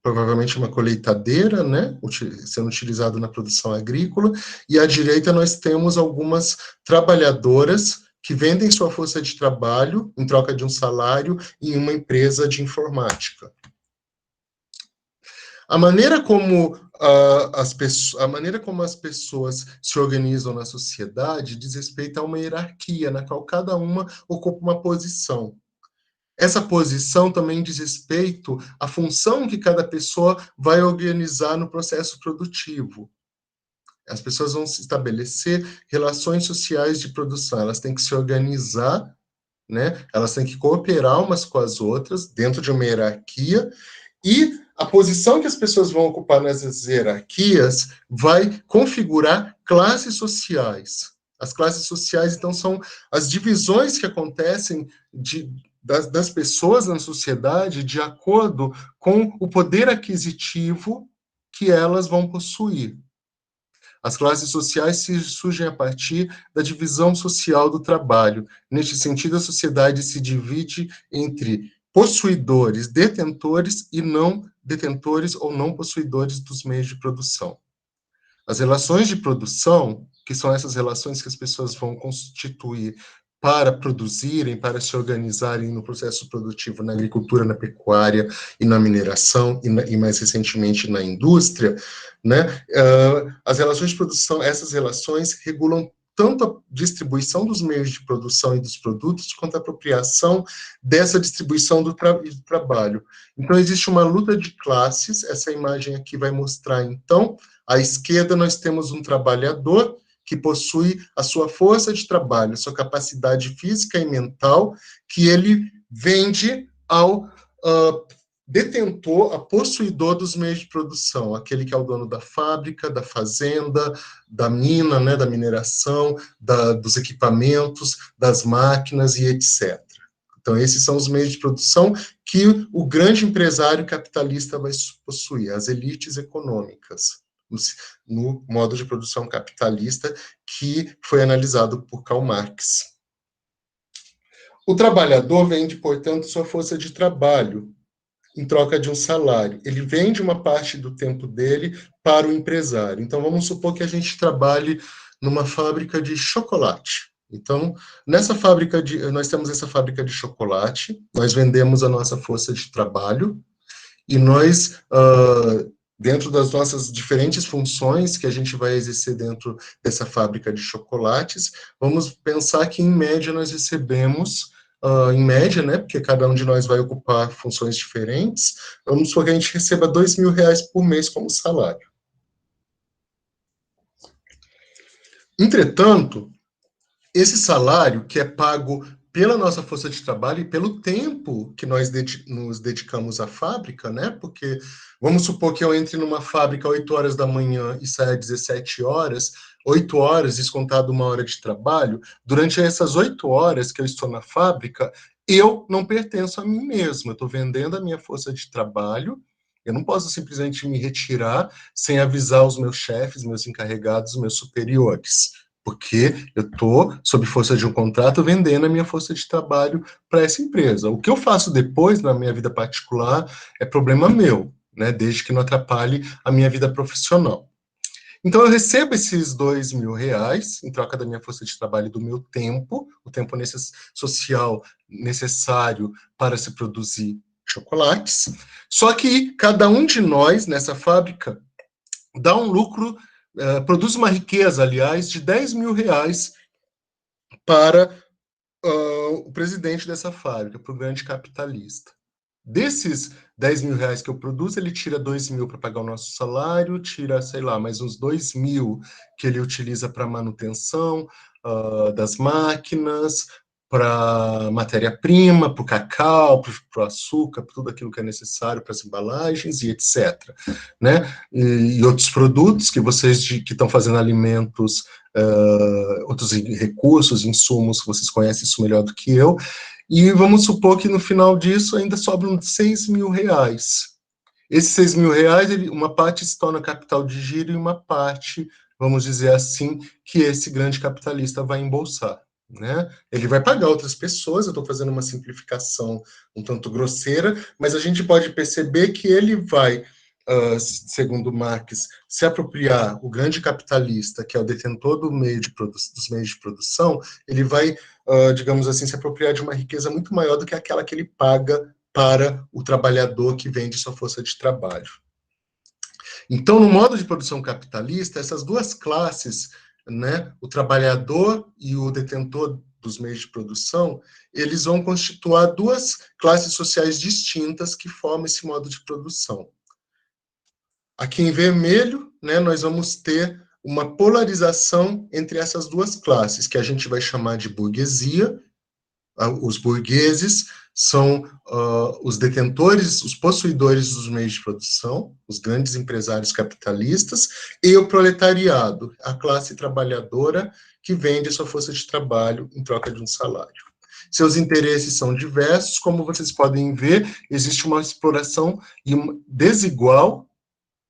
provavelmente uma colheitadeira, né, sendo utilizado na produção agrícola, e à direita nós temos algumas trabalhadoras que vendem sua força de trabalho em troca de um salário em uma empresa de informática. A maneira como as pessoas se organizam na sociedade diz respeito a uma hierarquia, na qual cada uma ocupa uma posição. Essa posição também diz respeito à função que cada pessoa vai organizar no processo produtivo. As pessoas vão se estabelecer relações sociais de produção, elas têm que se organizar, né? Elas têm que cooperar umas com as outras dentro de uma hierarquia, e a posição que as pessoas vão ocupar nessas hierarquias vai configurar classes sociais. As classes sociais, então, são as divisões que acontecem das pessoas na sociedade de acordo com o poder aquisitivo que elas vão possuir. As classes sociais surgem a partir da divisão social do trabalho. Neste sentido, a sociedade se divide entre possuidores, detentores e não detentores ou não possuidores dos meios de produção. As relações de produção, que são essas relações que as pessoas vão constituir para produzirem, para se organizarem no processo produtivo na agricultura, na pecuária e na mineração, e mais recentemente na indústria, né? As relações de produção, essas relações regulam tanto a distribuição dos meios de produção e dos produtos, quanto a apropriação dessa distribuição do trabalho. Então, existe uma luta de classes, essa imagem aqui vai mostrar, então, à esquerda nós temos um trabalhador que possui a sua força de trabalho, a sua capacidade física e mental, que ele vende ao detentor, a possuidor dos meios de produção, aquele que é o dono da fábrica, da fazenda, da mina, né, da mineração, dos equipamentos, das máquinas e etc. Então, esses são os meios de produção que o grande empresário capitalista vai possuir, as elites econômicas, no modo de produção capitalista que foi analisado por Karl Marx. O trabalhador vende, portanto, sua força de trabalho em troca de um salário. Ele vende uma parte do tempo dele para o empresário. Então, vamos supor que a gente trabalhe numa fábrica de chocolate. Então, nós temos essa fábrica de chocolate, nós vendemos a nossa força de trabalho, e nós, dentro das nossas diferentes funções que a gente vai exercer dentro dessa fábrica de chocolates, vamos pensar que, em média, nós recebemos, em média, né, porque cada um de nós vai ocupar funções diferentes, vamos supor que a gente receba R$2.000 por mês como salário. Entretanto, esse salário, que é pago pela nossa força de trabalho e pelo tempo que nós nos dedicamos à fábrica, né? Porque vamos supor que eu entre numa fábrica às 8 horas da manhã e saia às 17 horas, 8 horas, descontado 1 hora de trabalho, durante essas 8 horas que eu estou na fábrica, eu não pertenço a mim mesmo, eu estou vendendo a minha força de trabalho, eu não posso simplesmente me retirar sem avisar os meus chefes, meus encarregados, meus superiores, porque eu estou, sob força de um contrato, vendendo a minha força de trabalho para essa empresa. O que eu faço depois, na minha vida particular, é problema meu, né, desde que não atrapalhe a minha vida profissional. Então, eu recebo esses R$2.000 em troca da minha força de trabalho e do meu tempo, o tempo social necessário para se produzir chocolates, só que cada um de nós, nessa fábrica, dá um lucro, produz uma riqueza, aliás, de R$10.000 para o presidente dessa fábrica, para o grande capitalista. Desses R$10.000 que eu produzo, ele tira 2.000 para pagar o nosso salário, tira, sei lá, mais uns 2.000 que ele utiliza para manutenção das máquinas, para matéria-prima, para o cacau, para o açúcar, para tudo aquilo que é necessário para as embalagens e etc. Né? E outros produtos que vocês que estão fazendo alimentos, outros recursos, insumos, vocês conhecem isso melhor do que eu, e vamos supor que no final disso ainda sobram R$6.000. Esses R$6.000, uma parte se torna capital de giro e uma parte, vamos dizer assim, que esse grande capitalista vai embolsar. Né? Ele vai pagar outras pessoas, eu estou fazendo uma simplificação um tanto grosseira, mas a gente pode perceber que ele vai, segundo Marx, se apropriar, o grande capitalista, que é o detentor dos meios de produção, ele vai, digamos assim, se apropriar de uma riqueza muito maior do que aquela que ele paga para o trabalhador que vende sua força de trabalho. Então, no modo de produção capitalista, essas duas classes, né, o trabalhador e o detentor dos meios de produção, eles vão constituir duas classes sociais distintas que formam esse modo de produção. Aqui em vermelho, né, nós vamos ter uma polarização entre essas duas classes, que a gente vai chamar de burguesia. Os burgueses são os detentores, os possuidores dos meios de produção, os grandes empresários capitalistas, e o proletariado, a classe trabalhadora que vende sua força de trabalho em troca de um salário. Seus interesses são diversos, como vocês podem ver, existe uma exploração desigual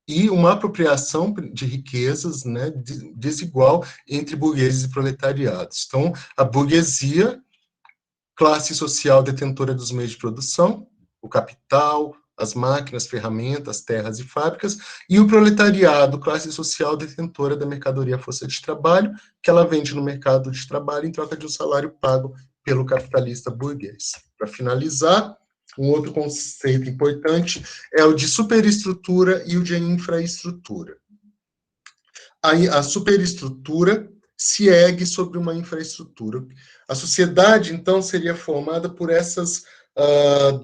e uma apropriação de riquezas, né, desigual entre burgueses e proletariados. Então, a burguesia, classe social detentora dos meios de produção, o capital, as máquinas, ferramentas, terras e fábricas, e o proletariado, classe social detentora da mercadoria força de trabalho, que ela vende no mercado de trabalho em troca de um salário pago pelo capitalista burguês. Para finalizar, um outro conceito importante é o de superestrutura e o de infraestrutura. A superestrutura se ergue sobre uma infraestrutura. A sociedade, então, seria formada por essas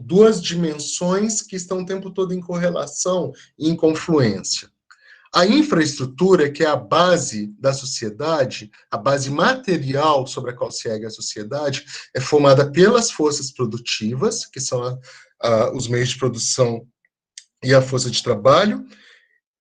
duas dimensões que estão o tempo todo em correlação e em confluência. A infraestrutura, que é a base da sociedade, a base material sobre a qual se ergue a sociedade, é formada pelas forças produtivas, que são os meios de produção e a força de trabalho,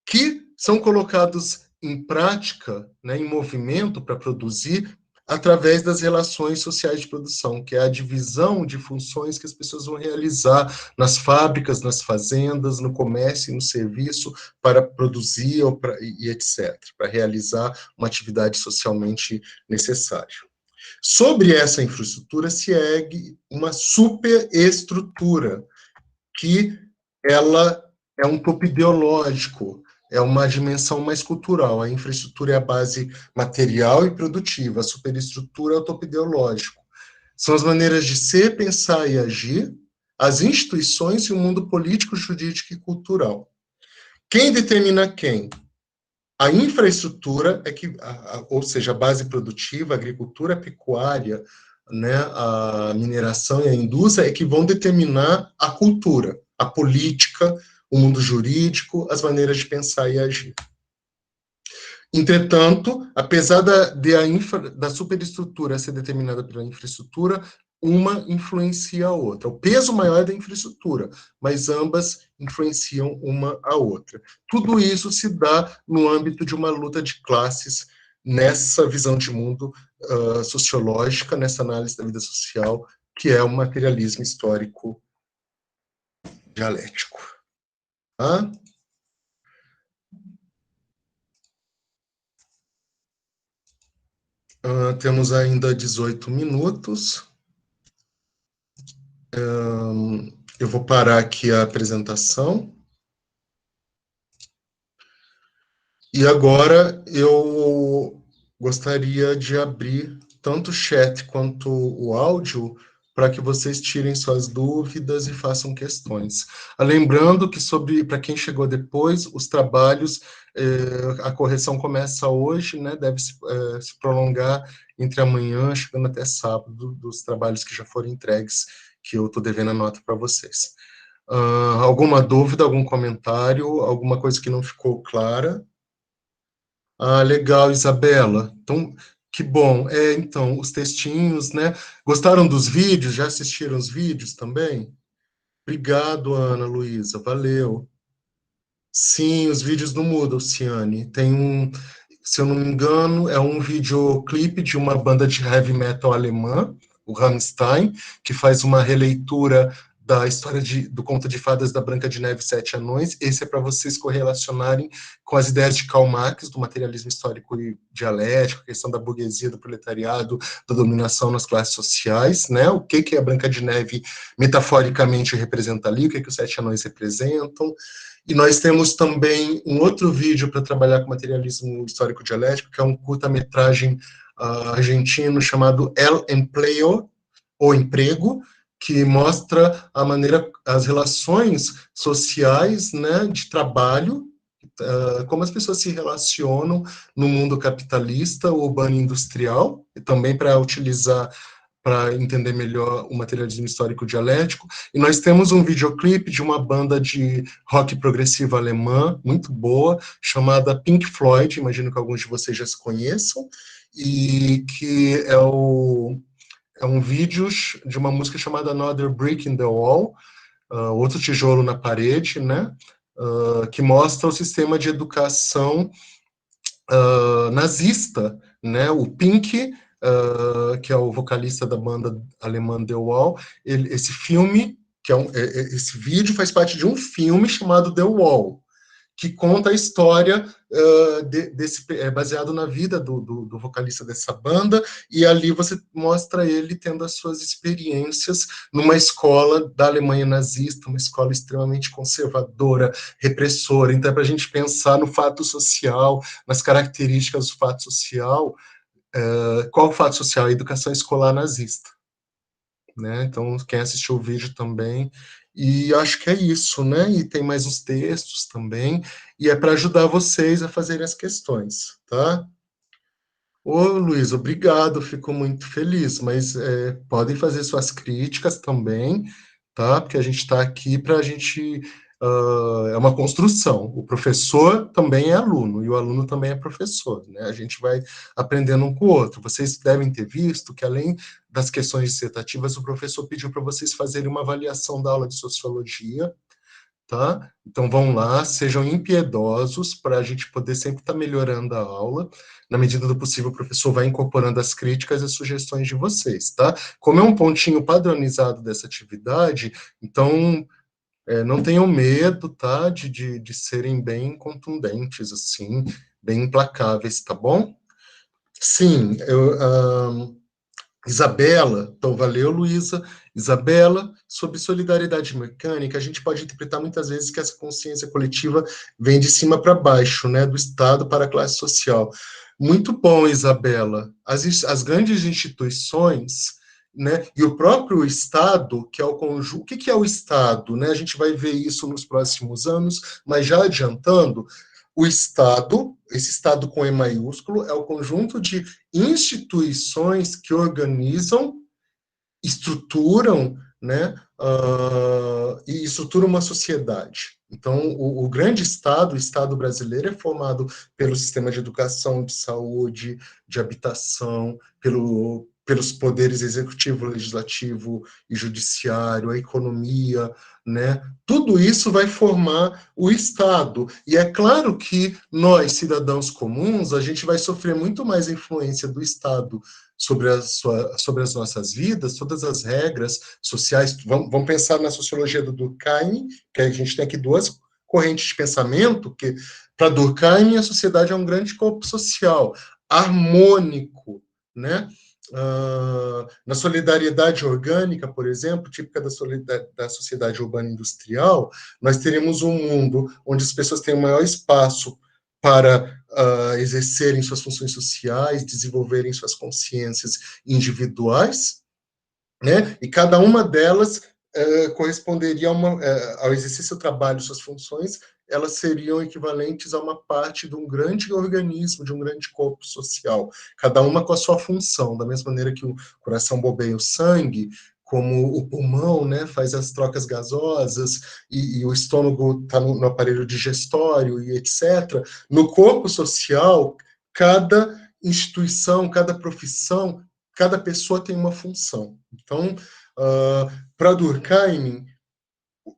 que são colocados em prática, né, em movimento para produzir, através das relações sociais de produção, que é a divisão de funções que as pessoas vão realizar nas fábricas, nas fazendas, no comércio e no serviço, para produzir e etc., para realizar uma atividade socialmente necessária. Sobre essa infraestrutura se ergue uma superestrutura, que ela é um topo ideológico, é uma dimensão mais cultural. A infraestrutura é a base material e produtiva, a superestrutura é o topo ideológico. São as maneiras de ser, pensar e agir, as instituições e o mundo político, jurídico e cultural. Quem determina quem? A infraestrutura é que, ou seja, a base produtiva, a agricultura, a pecuária, né, a mineração e a indústria é que vão determinar a cultura, a política, o mundo jurídico, as maneiras de pensar e agir. Entretanto, apesar da superestrutura ser determinada pela infraestrutura, uma influencia a outra. O peso maior é da infraestrutura, mas ambas influenciam uma a outra. Tudo isso se dá no âmbito de uma luta de classes, nessa visão de mundo sociológica, nessa análise da vida social, que é o materialismo histórico dialético. Tá? Temos ainda 18 minutos. Eu vou parar aqui a apresentação. E agora eu gostaria de abrir tanto o chat quanto o áudio para que vocês tirem suas dúvidas e façam questões. Lembrando que para quem chegou depois, os trabalhos, a correção começa hoje, né, deve se prolongar entre amanhã, chegando até sábado, dos trabalhos que já foram entregues, que eu estou devendo a nota para vocês. Alguma dúvida, algum comentário, alguma coisa que não ficou clara? Legal, Isabela. Então, que bom. Então, os textinhos, né? Gostaram dos vídeos? Já assistiram os vídeos também? Obrigado, Ana Luísa. Valeu. Sim, os vídeos do Moodle, Ciane. Tem se eu não me engano, é um videoclipe de uma banda de heavy metal alemã, o Rammstein, que faz uma releitura da história do conto de fadas da Branca de Neve e Sete Anões. Esse é para vocês correlacionarem com as ideias de Karl Marx, do materialismo histórico e dialético, a questão da burguesia, do proletariado, da dominação nas classes sociais, né? O que a Branca de Neve metaforicamente representa ali, o que os Sete Anões representam. E nós temos também um outro vídeo para trabalhar com materialismo histórico dialético, que é um curta-metragem argentino chamado El Empleo, ou Emprego, que mostra as relações sociais, né, de trabalho, como as pessoas se relacionam no mundo capitalista, urbano e industrial, e também para entender melhor o materialismo histórico dialético. E nós temos um videoclipe de uma banda de rock progressivo alemã, muito boa, chamada Pink Floyd, imagino que alguns de vocês já se conheçam, e que é um vídeo de uma música chamada Another Brick in the Wall, outro tijolo na parede, né, que mostra o sistema de educação nazista, né, o Pink, que é o vocalista da banda alemã The Wall, esse filme, esse vídeo faz parte de um filme chamado The Wall, que conta a história baseado na vida do vocalista dessa banda, e ali você mostra ele tendo as suas experiências numa escola da Alemanha nazista, uma escola extremamente conservadora, repressora. Então, é para a gente pensar no fato social, nas características do fato social. Qual o fato social? A educação escolar nazista. Né? Então, quem assistiu o vídeo também. E acho que é isso, né? E tem mais uns textos também, e é para ajudar vocês a fazerem as questões, tá? Ô, Luiz, obrigado, fico muito feliz, mas podem fazer suas críticas também, tá? Porque a gente está aqui para a gente. É uma construção. O professor também é aluno, e o aluno também é professor, né? A gente vai aprendendo um com o outro. Vocês devem ter visto que, além das questões dissertativas, o professor pediu para vocês fazerem uma avaliação da aula de sociologia, tá? Então vão lá, sejam impiedosos para a gente poder sempre estar melhorando a aula. Na medida do possível, o professor vai incorporando as críticas e as sugestões de vocês, tá? Como é um pontinho padronizado dessa atividade, então não tenham medo, tá? De serem bem contundentes, assim, bem implacáveis, tá bom? Sim, Isabela, então valeu, Luísa. Isabela, sobre solidariedade mecânica, a gente pode interpretar muitas vezes que essa consciência coletiva vem de cima para baixo, né, do Estado para a classe social. Muito bom, Isabela. As grandes instituições, né, e o próprio Estado, que é o conjunto. O que é o Estado? Né? A gente vai ver isso nos próximos anos, mas já adiantando, o Estado, esse Estado com E maiúsculo, é o conjunto de instituições que organizam, estruturam, né, e estruturam uma sociedade. Então, o grande Estado, o Estado brasileiro, é formado pelo sistema de educação, de saúde, de habitação, pelos poderes executivo, legislativo e judiciário, a economia, né? Tudo isso vai formar o Estado. E é claro que nós, cidadãos comuns, a gente vai sofrer muito mais influência do Estado sobre as nossas vidas, todas as regras sociais. Vamos pensar na sociologia do Durkheim, que a gente tem aqui duas correntes de pensamento, que para Durkheim a sociedade é um grande corpo social, harmônico, né? Na solidariedade orgânica, por exemplo, típica da sociedade urbana industrial, nós teríamos um mundo onde as pessoas têm o maior espaço para exercerem suas funções sociais, desenvolverem suas consciências individuais, né? E cada uma delas corresponderia ao exercício do trabalho, suas funções, elas seriam equivalentes a uma parte de um grande organismo, de um grande corpo social, cada uma com a sua função, da mesma maneira que o coração bombeia o sangue, como o pulmão, né, faz as trocas gasosas, e o estômago está no aparelho digestório, e etc. No corpo social, cada instituição, cada profissão, cada pessoa tem uma função. Então, para Durkheim,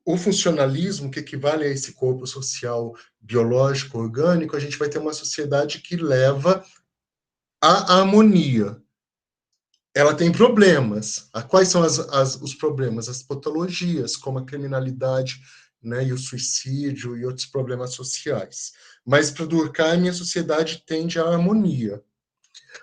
o funcionalismo, que equivale a esse corpo social biológico, orgânico, a gente vai ter uma sociedade que leva à harmonia. Ela tem problemas. Quais são os problemas? As patologias, como a criminalidade, né, e o suicídio e outros problemas sociais. Mas para Durkheim, a sociedade tende à harmonia.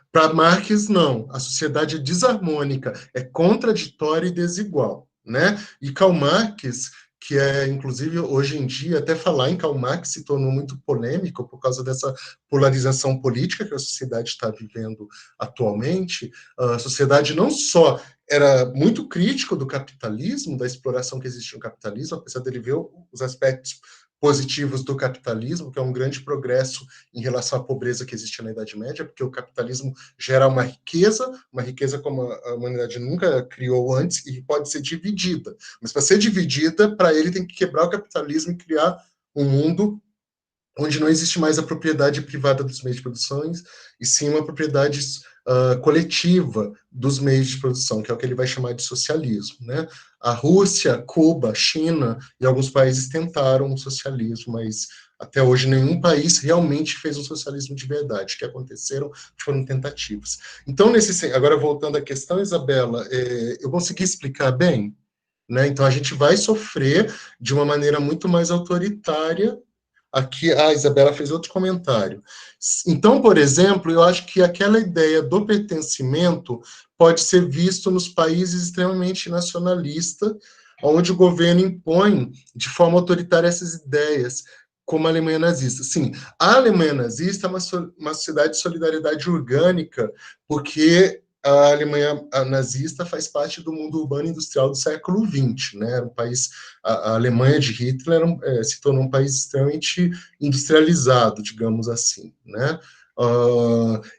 Para Marx, não. A sociedade é desarmônica, é contraditória e desigual. Né? E Karl Marx, que é, inclusive, hoje em dia, até falar em Karl Marx se tornou muito polêmico por causa dessa polarização política que a sociedade está vivendo atualmente. A sociedade não só era muito crítico do capitalismo, da exploração que existe no capitalismo, apesar dele ver os aspectos positivos do capitalismo, que é um grande progresso em relação à pobreza que existia na Idade Média, porque o capitalismo gera uma riqueza como a humanidade nunca criou antes, e pode ser dividida. Mas para ser dividida, para ele tem que quebrar o capitalismo e criar um mundo onde não existe mais a propriedade privada dos meios de produção, e sim uma propriedade coletiva dos meios de produção, que é o que ele vai chamar de socialismo. Né? A Rússia, Cuba, China e alguns países tentaram o socialismo, mas até hoje nenhum país realmente fez um socialismo de verdade. O que aconteceram foram tentativas. Então, agora voltando à questão, Isabela, eu consegui explicar bem? Né? Então, a gente vai sofrer de uma maneira muito mais autoritária aqui a Isabela fez outro comentário. Então, por exemplo, eu acho que aquela ideia do pertencimento pode ser visto nos países extremamente nacionalistas, onde o governo impõe de forma autoritária essas ideias, como a Alemanha nazista. Sim, a Alemanha nazista é uma sociedade de solidariedade orgânica, porque a Alemanha nazista faz parte do mundo urbano industrial do século XX, né? Um país, a Alemanha de Hitler se tornou um país extremamente industrializado, digamos assim, né?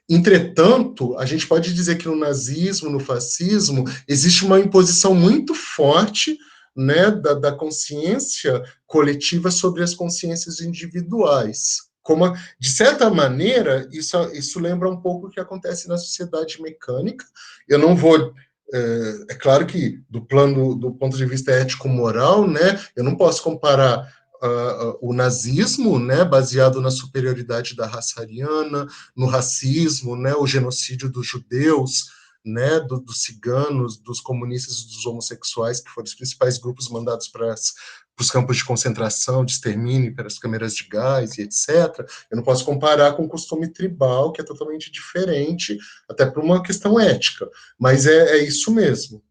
Entretanto, a gente pode dizer que no nazismo, no fascismo, existe uma imposição muito forte, né, da consciência coletiva sobre as consciências individuais. Como, de certa maneira, isso lembra um pouco o que acontece na sociedade mecânica. Eu não vou é claro que do ponto de vista ético-moral, né, eu não posso comparar o nazismo, né, baseado na superioridade da raça ariana, no racismo, né, o genocídio dos judeus, né, dos ciganos, dos comunistas e dos homossexuais, que foram os principais grupos mandados para os campos de concentração, de extermínio, para as câmeras de gás e etc. Eu não posso comparar com o costume tribal, que é totalmente diferente, até por uma questão ética, mas é isso mesmo.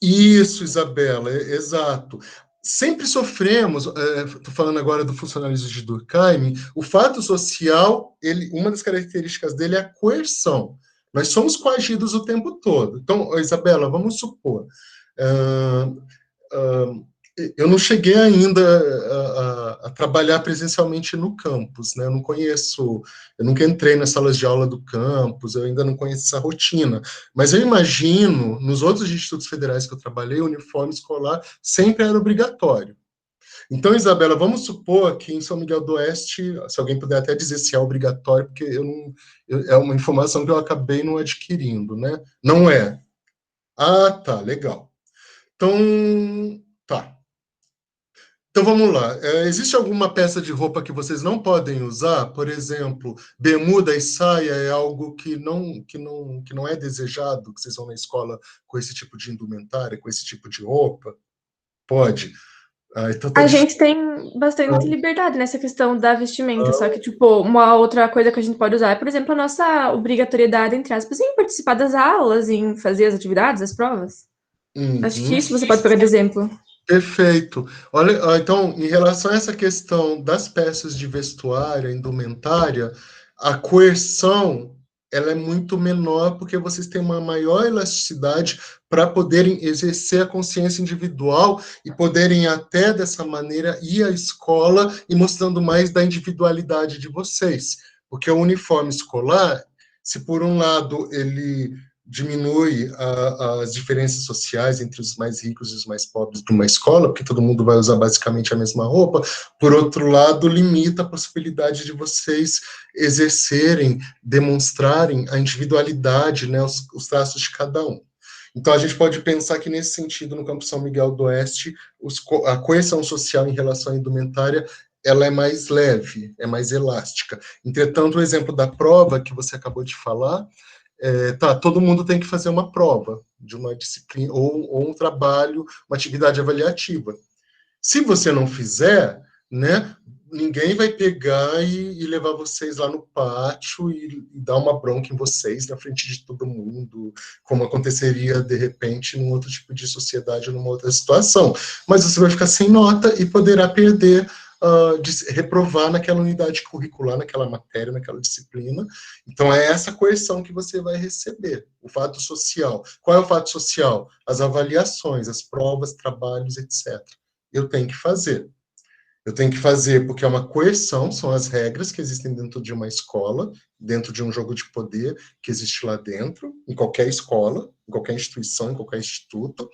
Isso, Isabela, exato. Sempre sofremos, estou falando agora do funcionalismo de Durkheim, o fato social, uma das características dele é a coerção. Nós somos coagidos o tempo todo. Então, Isabela, vamos supor, eu não cheguei ainda a trabalhar presencialmente no campus, né? Eu não conheço, eu nunca entrei nas salas de aula do campus, eu ainda não conheço essa rotina. Mas eu imagino, nos outros institutos federais que eu trabalhei, o uniforme escolar sempre era obrigatório. Então, Isabela, vamos supor que em São Miguel do Oeste, se alguém puder até dizer se é obrigatório, porque é uma informação que eu acabei não adquirindo, né? Não é. Ah, tá, legal. Então, tá. Então vamos lá. Existe alguma peça de roupa que vocês não podem usar? Por exemplo, bermuda e saia é algo que não é desejado, que vocês vão na escola com esse tipo de indumentária, com esse tipo de roupa? Pode. Então tá A difícil. gente tem bastante liberdade nessa questão da vestimenta, só que, tipo, uma outra coisa que a gente pode usar é, por exemplo, a nossa obrigatoriedade, entre aspas, em participar das aulas, em fazer as atividades, as provas. Acho que Uhum. isso você pode pegar de exemplo. Perfeito. Olha, então, em relação a essa questão das peças de vestuário, indumentária, a coerção ela é muito menor porque vocês têm uma maior elasticidade para poderem exercer a consciência individual e poderem até dessa maneira ir à escola e mostrando mais da individualidade de vocês. Porque o uniforme escolar, se por um lado ele diminui as diferenças sociais entre os mais ricos e os mais pobres de uma escola, porque todo mundo vai usar basicamente a mesma roupa. Por outro lado, limita a possibilidade de vocês exercerem, demonstrarem a individualidade, né, os traços de cada um. Então, a gente pode pensar que, nesse sentido, no Campo São Miguel do Oeste, a coerção social em relação à indumentária ela é mais leve, é mais elástica. Entretanto, o exemplo da prova que você acabou de falar, todo mundo tem que fazer uma prova de uma disciplina, ou um trabalho, uma atividade avaliativa. Se você não fizer, né, ninguém vai pegar e levar vocês lá no pátio e dar uma bronca em vocês na frente de todo mundo, como aconteceria, de repente, num outro tipo de sociedade, numa outra situação. Mas você vai ficar sem nota e poderá perder, de reprovar naquela unidade curricular, naquela matéria, naquela disciplina. Então, é essa coerção que você vai receber, o fato social. Qual é o fato social? As avaliações, as provas, trabalhos, etc. Eu tenho que fazer. Eu tenho que fazer porque é uma coerção, são as regras que existem dentro de uma escola, dentro de um jogo de poder que existe lá dentro, em qualquer escola, em qualquer instituição, em qualquer instituto.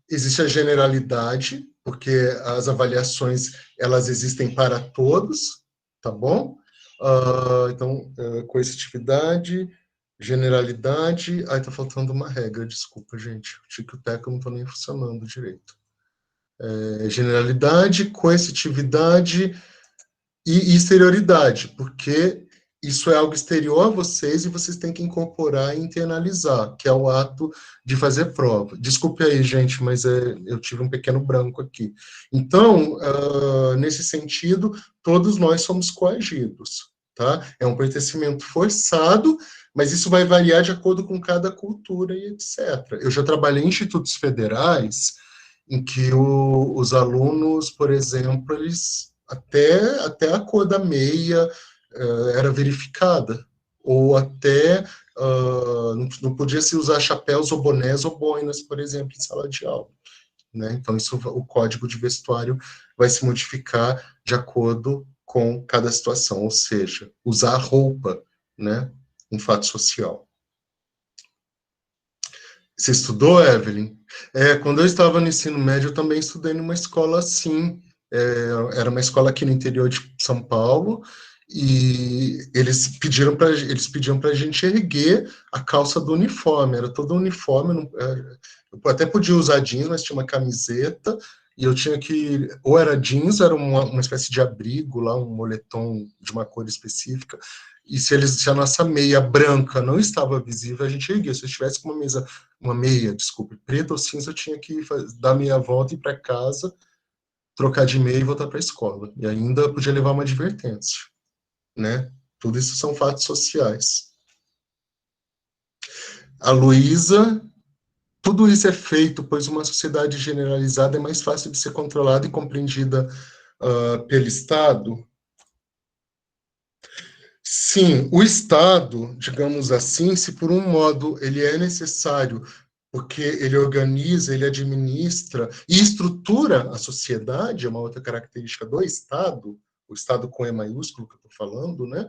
Existe a generalidade, porque as avaliações, elas existem para todos, tá bom? Então, coercitividade, generalidade, tá faltando uma regra, desculpa, gente, o tic e teco não está nem funcionando direito. Generalidade, coercitividade e exterioridade, porque isso é algo exterior a vocês e vocês têm que incorporar e internalizar, que é o ato de fazer prova. Desculpe aí, gente, mas eu tive um pequeno branco aqui. Então, nesse sentido, todos nós somos coagidos, tá? É um pertencimento forçado, mas isso vai variar de acordo com cada cultura e etc. Eu já trabalhei em institutos federais em que os alunos, por exemplo, eles até a cor da meia era verificada, ou até não podia se usar chapéus ou bonés ou boinas, por exemplo, em sala de aula. Né? Então, o código de vestuário vai se modificar de acordo com cada situação, ou seja, usar roupa, né? Um fato social. Você estudou, Evelyn? Quando eu estava no ensino médio, eu também estudei numa escola assim. Era uma escola aqui no interior de São Paulo, e eles pediam para a gente erguer a calça do uniforme. Era todo uniforme. Eu até podia usar jeans, mas tinha uma camiseta, e eu tinha que. Ou era jeans, era uma espécie de abrigo lá, um moletom de uma cor específica. E se a nossa meia branca não estava visível, a gente erguia. Se eu estivesse com uma meia, desculpe, preta ou cinza, eu tinha que dar meia volta, ir para casa, trocar de meia e voltar para a escola. E ainda podia levar uma advertência, né? Tudo isso são fatos sociais. A Luísa, tudo isso é feito, pois uma sociedade generalizada é mais fácil de ser controlada e compreendida pelo Estado. Sim, o Estado, digamos assim, se por um modo ele é necessário, porque ele organiza, ele administra e estrutura a sociedade, é uma outra característica do Estado, o Estado com E maiúsculo que eu estou falando, né?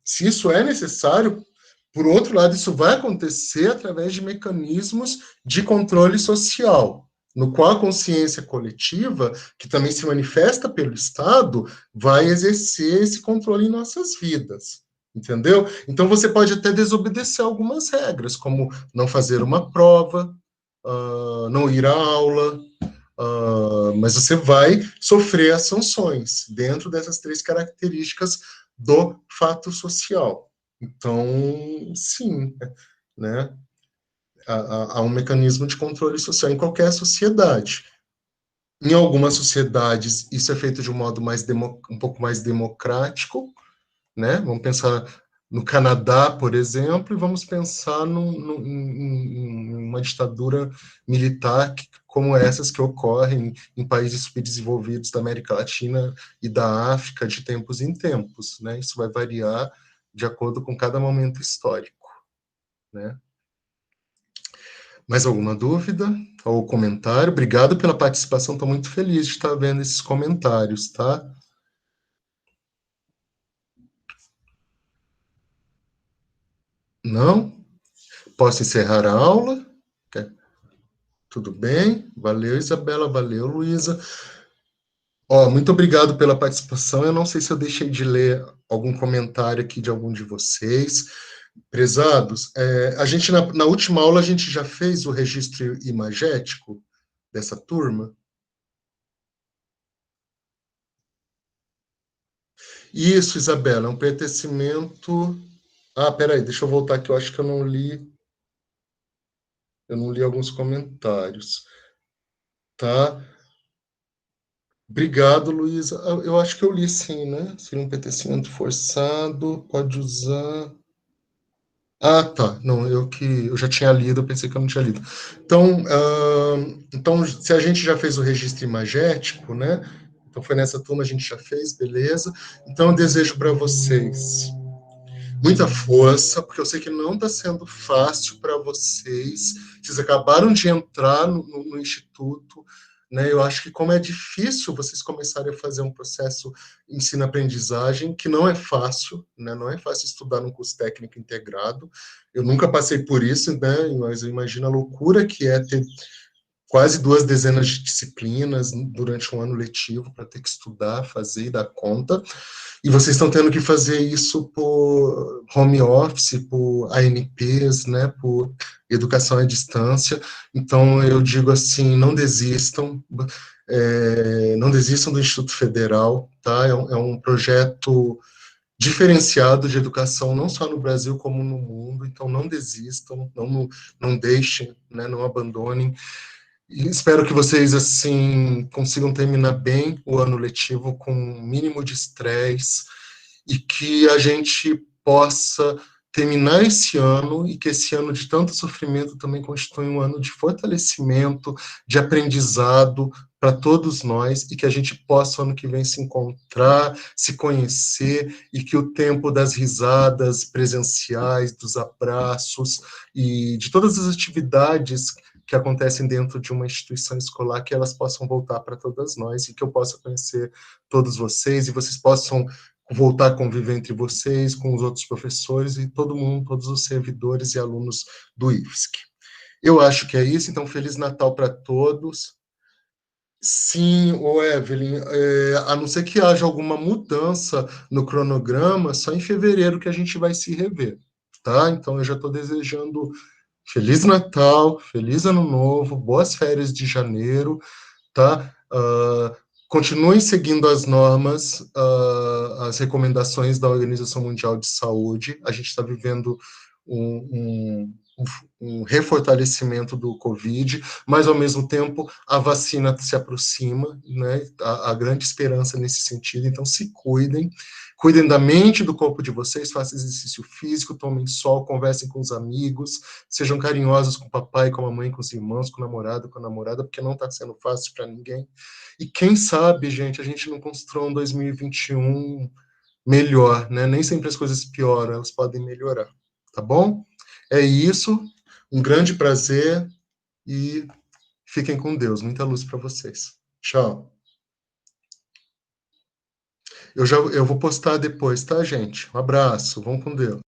Se isso é necessário, por outro lado, isso vai acontecer através de mecanismos de controle social, no qual a consciência coletiva, que também se manifesta pelo Estado, vai exercer esse controle em nossas vidas, entendeu? Então, você pode até desobedecer algumas regras, como não fazer uma prova, não ir à aula, mas você vai sofrer as sanções dentro dessas 3 características do fato social. Então, sim, né? Há um mecanismo de controle social em qualquer sociedade. Em algumas sociedades, isso é feito de um modo um pouco mais democrático, né? Vamos pensar no Canadá, por exemplo, e vamos pensar em uma ditadura militar como essas que ocorrem em países subdesenvolvidos da América Latina e da África de tempos em tempos, né? Isso vai variar de acordo com cada momento histórico, né? Mais alguma dúvida ou comentário? Obrigado pela participação, estou muito feliz de estar vendo esses comentários, tá? Não? Posso encerrar a aula? Tudo bem? Valeu, Isabela, valeu, Luísa. Muito obrigado pela participação. Eu não sei se eu deixei de ler algum comentário aqui de algum de vocês. Prezados, a gente, na última aula, a gente já fez o registro imagético dessa turma? Isso, Isabela, é um pertencimento... peraí, deixa eu voltar aqui, eu acho que eu não li alguns comentários, tá? Obrigado, Luísa. Eu acho que eu li sim, né? Seria um pertencimento forçado, pode usar... Tá. Não, eu já tinha lido, eu pensei que eu não tinha lido. Então, se a gente já fez o registro imagético, né? Então, foi nessa turma, a gente já fez, beleza. Então, eu desejo para vocês muita força, porque eu sei que não está sendo fácil para vocês. Vocês acabaram de entrar no Instituto, né? Eu acho que como é difícil vocês começarem a fazer um processo ensino-aprendizagem, que não é fácil, né? Não é fácil estudar num curso técnico integrado. Eu nunca passei por isso, né? Mas eu imagino a loucura que é ter quase 2 dezenas de disciplinas durante um ano letivo para ter que estudar, fazer e dar conta. E vocês estão tendo que fazer isso por home office, por ANPs, né, por educação à distância. Então, eu digo assim, não desistam, não desistam do Instituto Federal, tá? É um projeto diferenciado de educação, não só no Brasil, como no mundo. Então, não desistam, não deixem, né, não abandonem. E espero que vocês, assim, consigam terminar bem o ano letivo com um mínimo de estresse e que a gente possa terminar esse ano e que esse ano de tanto sofrimento também constitui um ano de fortalecimento, de aprendizado para todos nós e que a gente possa, ano que vem, se encontrar, se conhecer e que o tempo das risadas presenciais, dos abraços e de todas as atividades que acontecem dentro de uma instituição escolar, que elas possam voltar para todas nós e que eu possa conhecer todos vocês e vocês possam voltar a conviver entre vocês, com os outros professores e todo mundo, todos os servidores e alunos do IFSC. Eu acho que é isso, então Feliz Natal para todos. Sim, o Evelyn, a não ser que haja alguma mudança no cronograma, só em fevereiro que a gente vai se rever, tá? Então eu já estou desejando Feliz Natal, Feliz Ano Novo, boas férias de janeiro, tá? Continuem seguindo as normas, as recomendações da Organização Mundial de Saúde. A gente está vivendo um refortalecimento do Covid, mas, ao mesmo tempo, a vacina se aproxima, né? A grande esperança nesse sentido. Então, se cuidem. Cuidem da mente, do corpo de vocês, façam exercício físico, tomem sol, conversem com os amigos, sejam carinhosos com o papai, com a mamãe, com os irmãos, com o namorado, com a namorada, porque não está sendo fácil para ninguém. E quem sabe, gente, a gente não constrói um 2021 melhor, né? Nem sempre as coisas pioram, elas podem melhorar, tá bom? É isso, um grande prazer e fiquem com Deus. Muita luz para vocês. Tchau. Eu vou postar depois, tá, gente? Um abraço, vão com Deus.